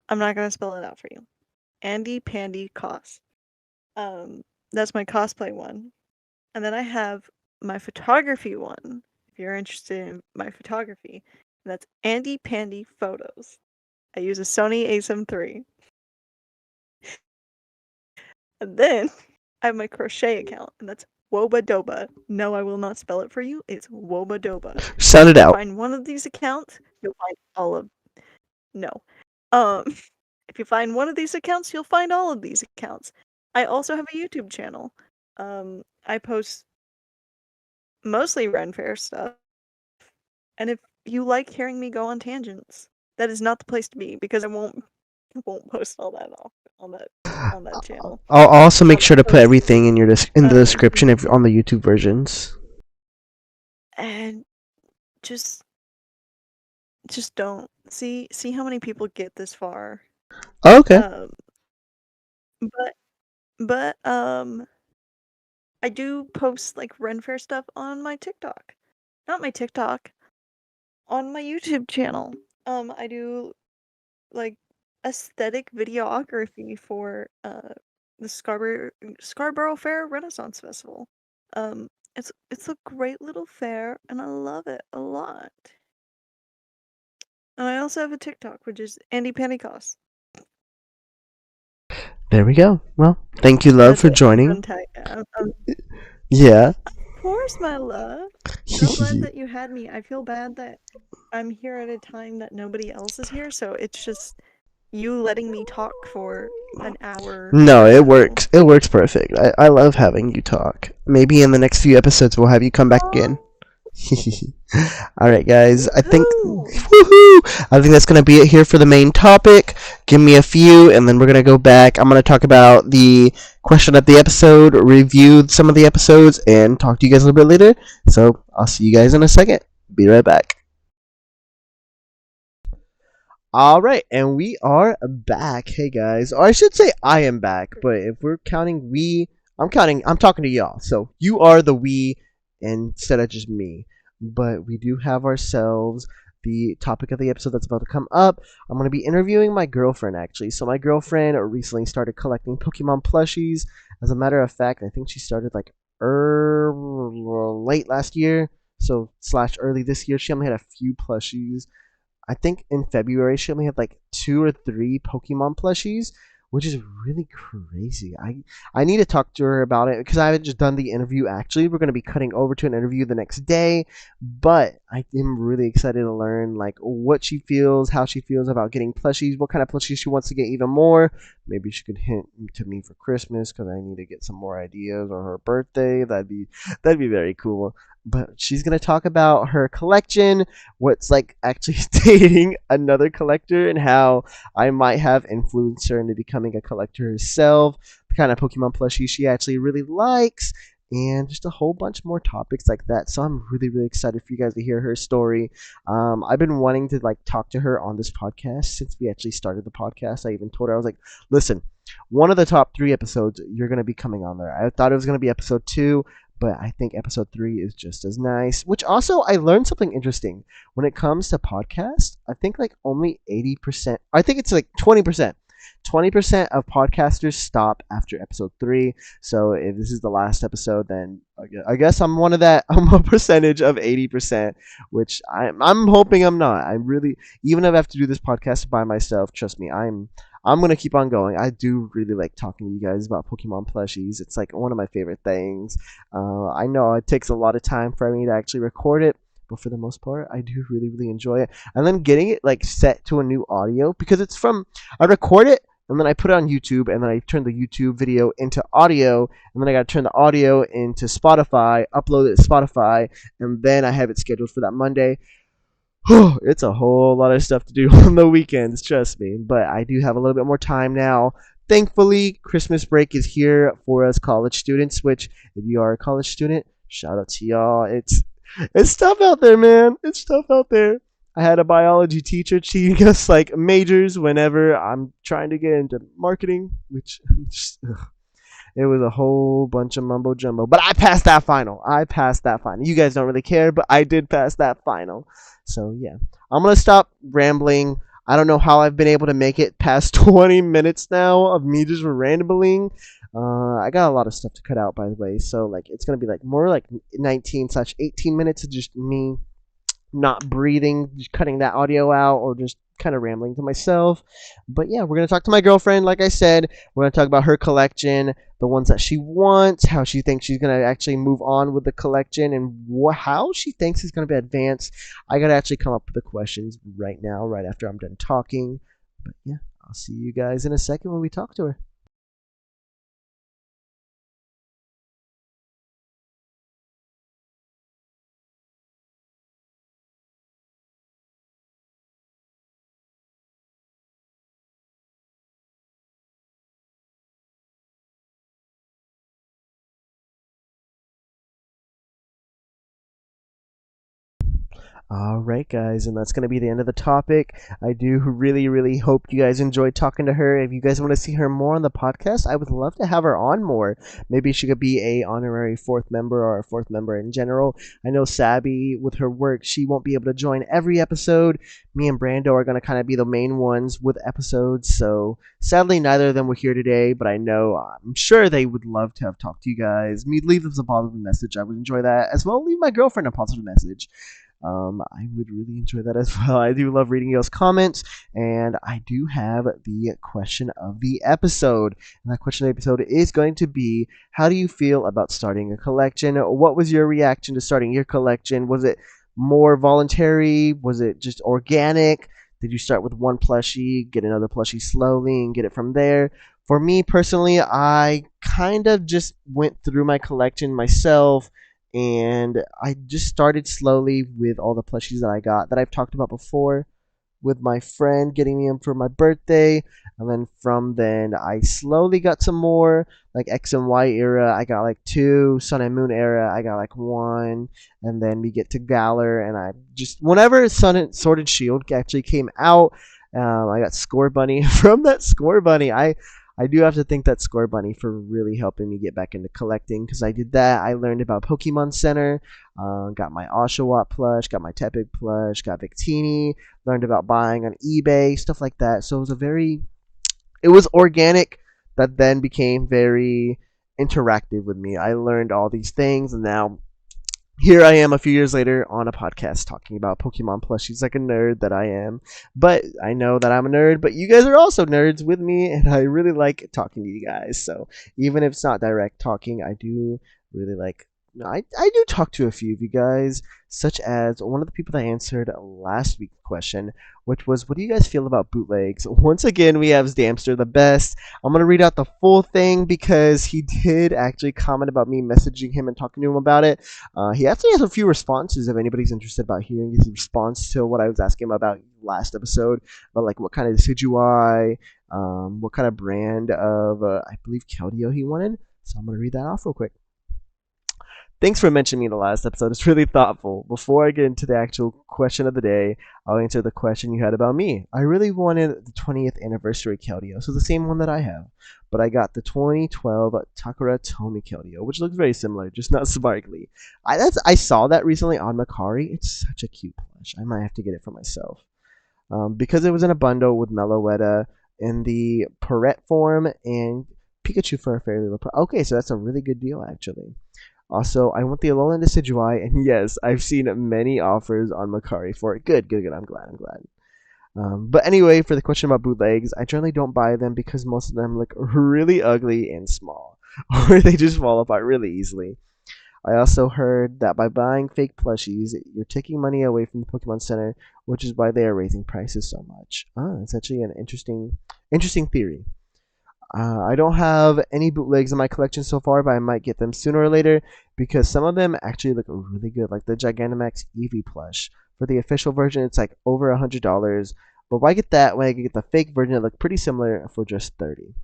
I'm not gonna spell it out for you. Andy Pandy Cos. That's my cosplay one. And then I have my photography one, if you're interested in my photography. And that's Andy Pandy Photos. I use a Sony a7 III. And then I have my crochet account, and that's Wobadoba. No, I will not spell it for you. It's Wobadoba. Sound it out. Find one of these accounts, you'll find all of. No. Um, if you find one of these accounts, you'll find all of these accounts. I also have a YouTube channel. I post mostly Ren Fair stuff. And if you like hearing me go on tangents, that is not the place to be, because I won't post all that on that channel. I'll also make I'll sure to put post- everything in the description if on the YouTube versions. And just don't see how many people get this far. Oh, okay. But I do post like Ren Fair stuff on my TikTok. Not my TikTok. On my YouTube channel. I do like aesthetic videography for the Scarborough Fair Renaissance Festival. It's a great little fair, and I love it a lot. And I also have a TikTok, which is Andy Panicos. There we go. Well, thank you, love, for joining. Yeah. Of course, my love. I'm glad that you had me. I feel bad that I'm here at a time that nobody else is here, so it's just you letting me talk for an hour. No, it works. It works perfect. I love having you talk. Maybe in the next few episodes we'll have you come back again. Alright, guys. I think that's gonna be it here for the main topic. Give me a few and then we're gonna go back. I'm gonna talk about the question of the episode, review some of the episodes, and talk to you guys a little bit later. So I'll see you guys in a second. Be right back. Alright, and we are back. Hey guys. Or I should say I am back, but if we're counting we, I'm talking to y'all. So you are the we instead of just me. But we do have ourselves the topic of the episode that's about to come up. I'm going to be interviewing my girlfriend, actually. So my girlfriend recently started collecting Pokemon plushies. As a matter of fact, I think she started like late last year, so / early this year. She only had a few plushies. I think in February she only had like 2 or 3 Pokemon plushies, which is really crazy. I need to talk to her about it because I haven't just done the interview. Actually, we're going to be cutting over to an interview the next day, but I am really excited to learn like what she feels, how she feels about getting plushies, what kind of plushies she wants to get even more. Maybe she could hint to me for Christmas because I need to get some more ideas, or her birthday. That'd be very cool. But she's going to talk about her collection, what's like actually dating another collector, and how I might have influenced her into becoming a collector herself, the kind of Pokemon plushie she actually really likes, and just a whole bunch more topics like that. So I'm really, really excited for you guys to hear her story. I've been wanting to like talk to her on this podcast since we actually started the podcast. I even told her, I was like, listen, one of the top 3 episodes, you're going to be coming on there. I thought it was going to be episode 2, but I think episode 3 is just as nice. Which also, I learned something interesting. When it comes to podcasts, I think like only 80%, I think it's like 20%. 20% of podcasters stop after episode 3. So if this is the last episode, then I guess I'm one of that. I'm a percentage of 80%, which I'm hoping I'm not. I really, even if I have to do this podcast by myself, trust me, I'm gonna keep on going. I do really like talking to you guys about Pokemon plushies. It's like one of my favorite things. I know it takes a lot of time for me to actually record it, but for the most part, I do really, really enjoy it. And then getting it like set to a new audio, because it's from, I record it, and then I put it on YouTube, and then I turn the YouTube video into audio, and then I got to turn the audio into Spotify, upload it to Spotify, and then I have it scheduled for that Monday. It's a whole lot of stuff to do on the weekends, trust me. But I do have a little bit more time now. Thankfully, Christmas break is here for us college students, which, if you are a college student, shout out to y'all. It's tough out there, man. It's tough out there. I had a biology teacher teaching us like majors whenever I'm trying to get into marketing, which just, it was a whole bunch of mumbo jumbo. But I passed that final. You guys don't really care, but I did pass that final. So yeah, I'm gonna stop rambling. I don't know how I've been able to make it past 20 minutes now of me just rambling. I got a lot of stuff to cut out, by the way. So like, it's gonna be like more like 19/18 minutes of just me not breathing, just cutting that audio out, or just kind of rambling to myself. But yeah, we're going to talk to my girlfriend. Like I said, we're going to talk about her collection, the ones that she wants, how she thinks she's going to actually move on with the collection, and how she thinks it's going to be advanced. I got to actually come up with the questions right now, right after I'm done talking. But yeah, I'll see you guys in a second when we talk to her. Alright, guys, and that's going to be the end of the topic. I do really, really hope you guys enjoyed talking to her. If you guys want to see her more on the podcast, I would love to have her on more. Maybe she could be a honorary fourth member, or a fourth member in general. I know Sabi, with her work, she won't be able to join every episode. Me and Brando are going to kind of be the main ones with episodes, so sadly neither of them were here today, but I'm sure they would love to have talked to you guys. Leave them a positive message. I would enjoy that. As well, leave my girlfriend a positive message. I would really enjoy that as well. I do love reading y'all's comments, and I do have the question of the episode. And that question of the episode is going to be, how do you feel about starting a collection? What was your reaction to starting your collection? Was it more voluntary? Was it just organic? Did you start with one plushie, get another plushie slowly, and get it from there? For me personally, I kind of just went through my collection myself, and I just started slowly with all the plushies that I got that I've talked about before, with my friend getting me them for my birthday. And then from then I slowly got some more, like X and Y era I got like 2, Sun and Moon era I got like 1, and then we get to Galar, and I just, whenever Sun and Sword and Shield actually came out, I got Score Bunny. From that Score Bunny, I do have to thank that Score Bunny for really helping me get back into collecting, because I did that. I learned about Pokemon Center, got my Oshawott plush, got my Tepig plush, got Victini, learned about buying on eBay, stuff like that. So it was organic, that then became very interactive with me. I learned all these things, and now here I am a few years later on a podcast talking about Pokemon plushies like a nerd that I am. But I know that I'm a nerd, but you guys are also nerds with me, and I really like talking to you guys. So even if it's not direct talking, I do really like, I do talk to a few of you guys, such as one of the people that answered last week's question, which was, what do you guys feel about bootlegs? Once again, we have Damster the best. I'm going to read out the full thing, because he did actually comment about me messaging him and talking to him about it. He actually has a few responses if anybody's interested about hearing his response to what I was asking him about last episode, about like what kind of decidui, what kind of brand of, I believe, Keldeo he wanted. So I'm going to read that off real quick. Thanks for mentioning me in the last episode. It's really thoughtful. Before I get into the actual question of the day, I'll answer the question you had about me. I really wanted the 20th anniversary Keldeo, so the same one that I have. But I got the 2012 Takara Tomy Keldeo, which looks very similar, just not sparkly. I saw that recently on Macari. It's such a cute plush. I might have to get it for myself. Because it was in a bundle with Meloetta in the Perrette form and Pikachu for a fairly low price. Okay, so that's a really good deal, actually. Also, I want the Alolan Decidueye, and yes, I've seen many offers on Macari for it. Good. I'm glad. But anyway, for the question about bootlegs, I generally don't buy them because most of them look really ugly and small, or they just fall apart really easily. I also heard that by buying fake plushies, you're taking money away from the Pokemon Center, which is why they are raising prices so much. It's actually an interesting theory. I don't have any bootlegs in my collection so far, but I might get them sooner or later because some of them actually look really good, like the Gigantamax Eevee plush. For the official version, it's like over $100, but why get that when I can get the fake version that look pretty similar for just 30?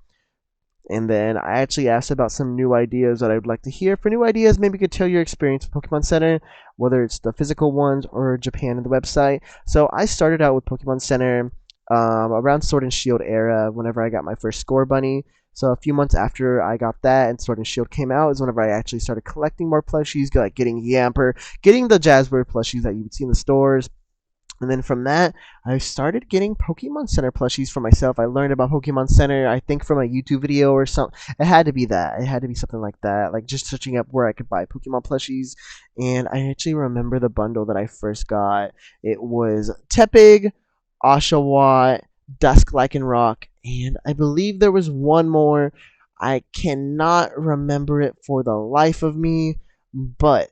And then I actually asked about some new ideas that I would like to hear. For new ideas, maybe you could tell your experience with Pokemon Center, whether it's the physical ones or Japan and the website. So I started out with Pokemon Center around Sword and Shield era, whenever I got my first Score Bunny. So a few months after I got that and Sword and Shield came out is whenever I actually started collecting more plushies, like getting Yamper, getting the Jazzbird plushies that you would see in the stores. And then from that, I started getting Pokemon Center plushies for myself. I learned about Pokemon Center, I think, from a YouTube video or something. It had to be that. It had to be something like that. Like just searching up where I could buy Pokemon plushies. And I actually remember the bundle that I first got. It was Tepig, Oshawott, Dusk Lycanroc, and I believe there was one more. I cannot remember it for the life of me, but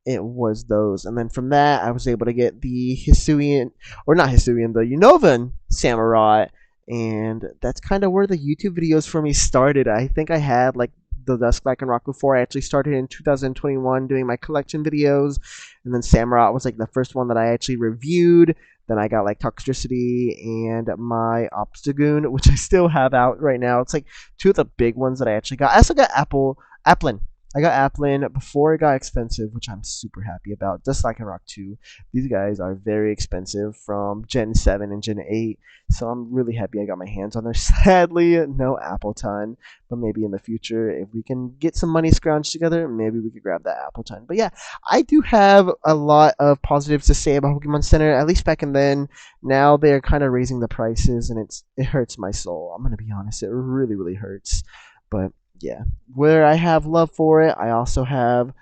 it was those. And then from that, I was able to get the Hisuian, or not Hisuian, the Unovan Samurott. And that's kind of where the YouTube videos for me started. I think I had like the Dusk Lycanroc before. I actually started in 2021 doing my collection videos. And then Samurott was like the first one that I actually reviewed. Then I got like Toxtricity and my Obstagoon, which I still have out right now. It's like two of the big ones that I actually got. I also got Applin. I got Applin before it got expensive, which I'm super happy about. Just like Rock 2. These guys are very expensive from Gen 7 and Gen 8, so I'm really happy I got my hands on there. Sadly, no Appleton, but maybe in the future, if we can get some money scrounged together, maybe we could grab that Appleton. But yeah, I do have a lot of positives to say about Pokemon Center, at least back in then. Now they're kind of raising the prices, and it hurts my soul. I'm going to be honest, it really, really hurts. But yeah, where I have love for it, I also have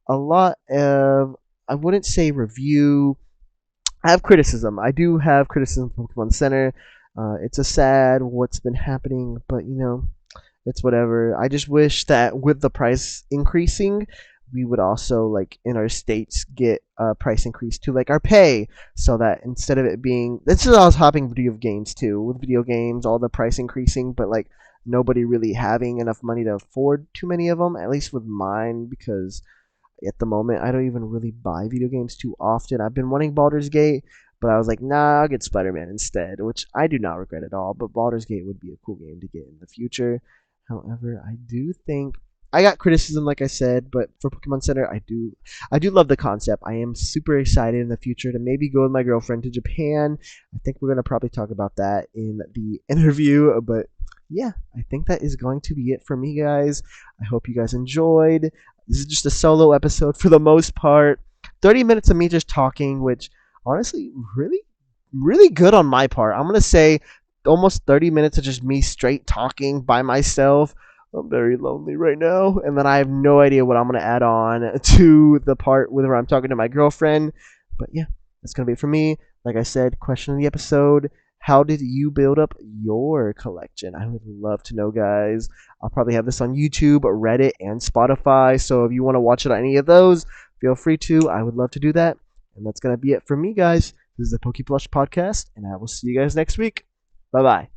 a lot of, I wouldn't say review, I have criticism. I do have criticism for Pokemon Center. It's a sad what's been happening, but it's whatever. I just wish that with the price increasing, we would also, like, in our states get a price increase to like our pay, so that instead of it being, this is I was hopping video games too, with video games, all the price increasing, but like nobody really having enough money to afford too many of them, at least with mine, because at the moment I don't even really buy video games too often. I've been wanting Baldur's Gate, but I was like, nah, I'll get Spider-Man instead, which I do not regret at all, but Baldur's Gate would be a cool game to get in the future. However, I do think I got criticism, like I said, but for Pokemon Center, I do love the concept. I am super excited in the future to maybe go with my girlfriend to Japan. I think we're gonna probably talk about that in the interview, but yeah, I think that is going to be it for me, guys. I hope you guys enjoyed. This is just a solo episode for the most part. 30 minutes of me just talking, which honestly, really, really good on my part. I'm going to say almost 30 minutes of just me straight talking by myself. I'm very lonely right now, and then I have no idea what I'm going to add on to the part where I'm talking to my girlfriend. But yeah, that's going to be it for me. Like I said, question of the episode: how did you build up your collection? I would love to know, guys. I'll probably have this on YouTube, Reddit, and Spotify. So if you want to watch it on any of those, feel free to. I would love to do that. And that's going to be it for me, guys. This is the PokéPlush Podcast, and I will see you guys next week. Bye-bye.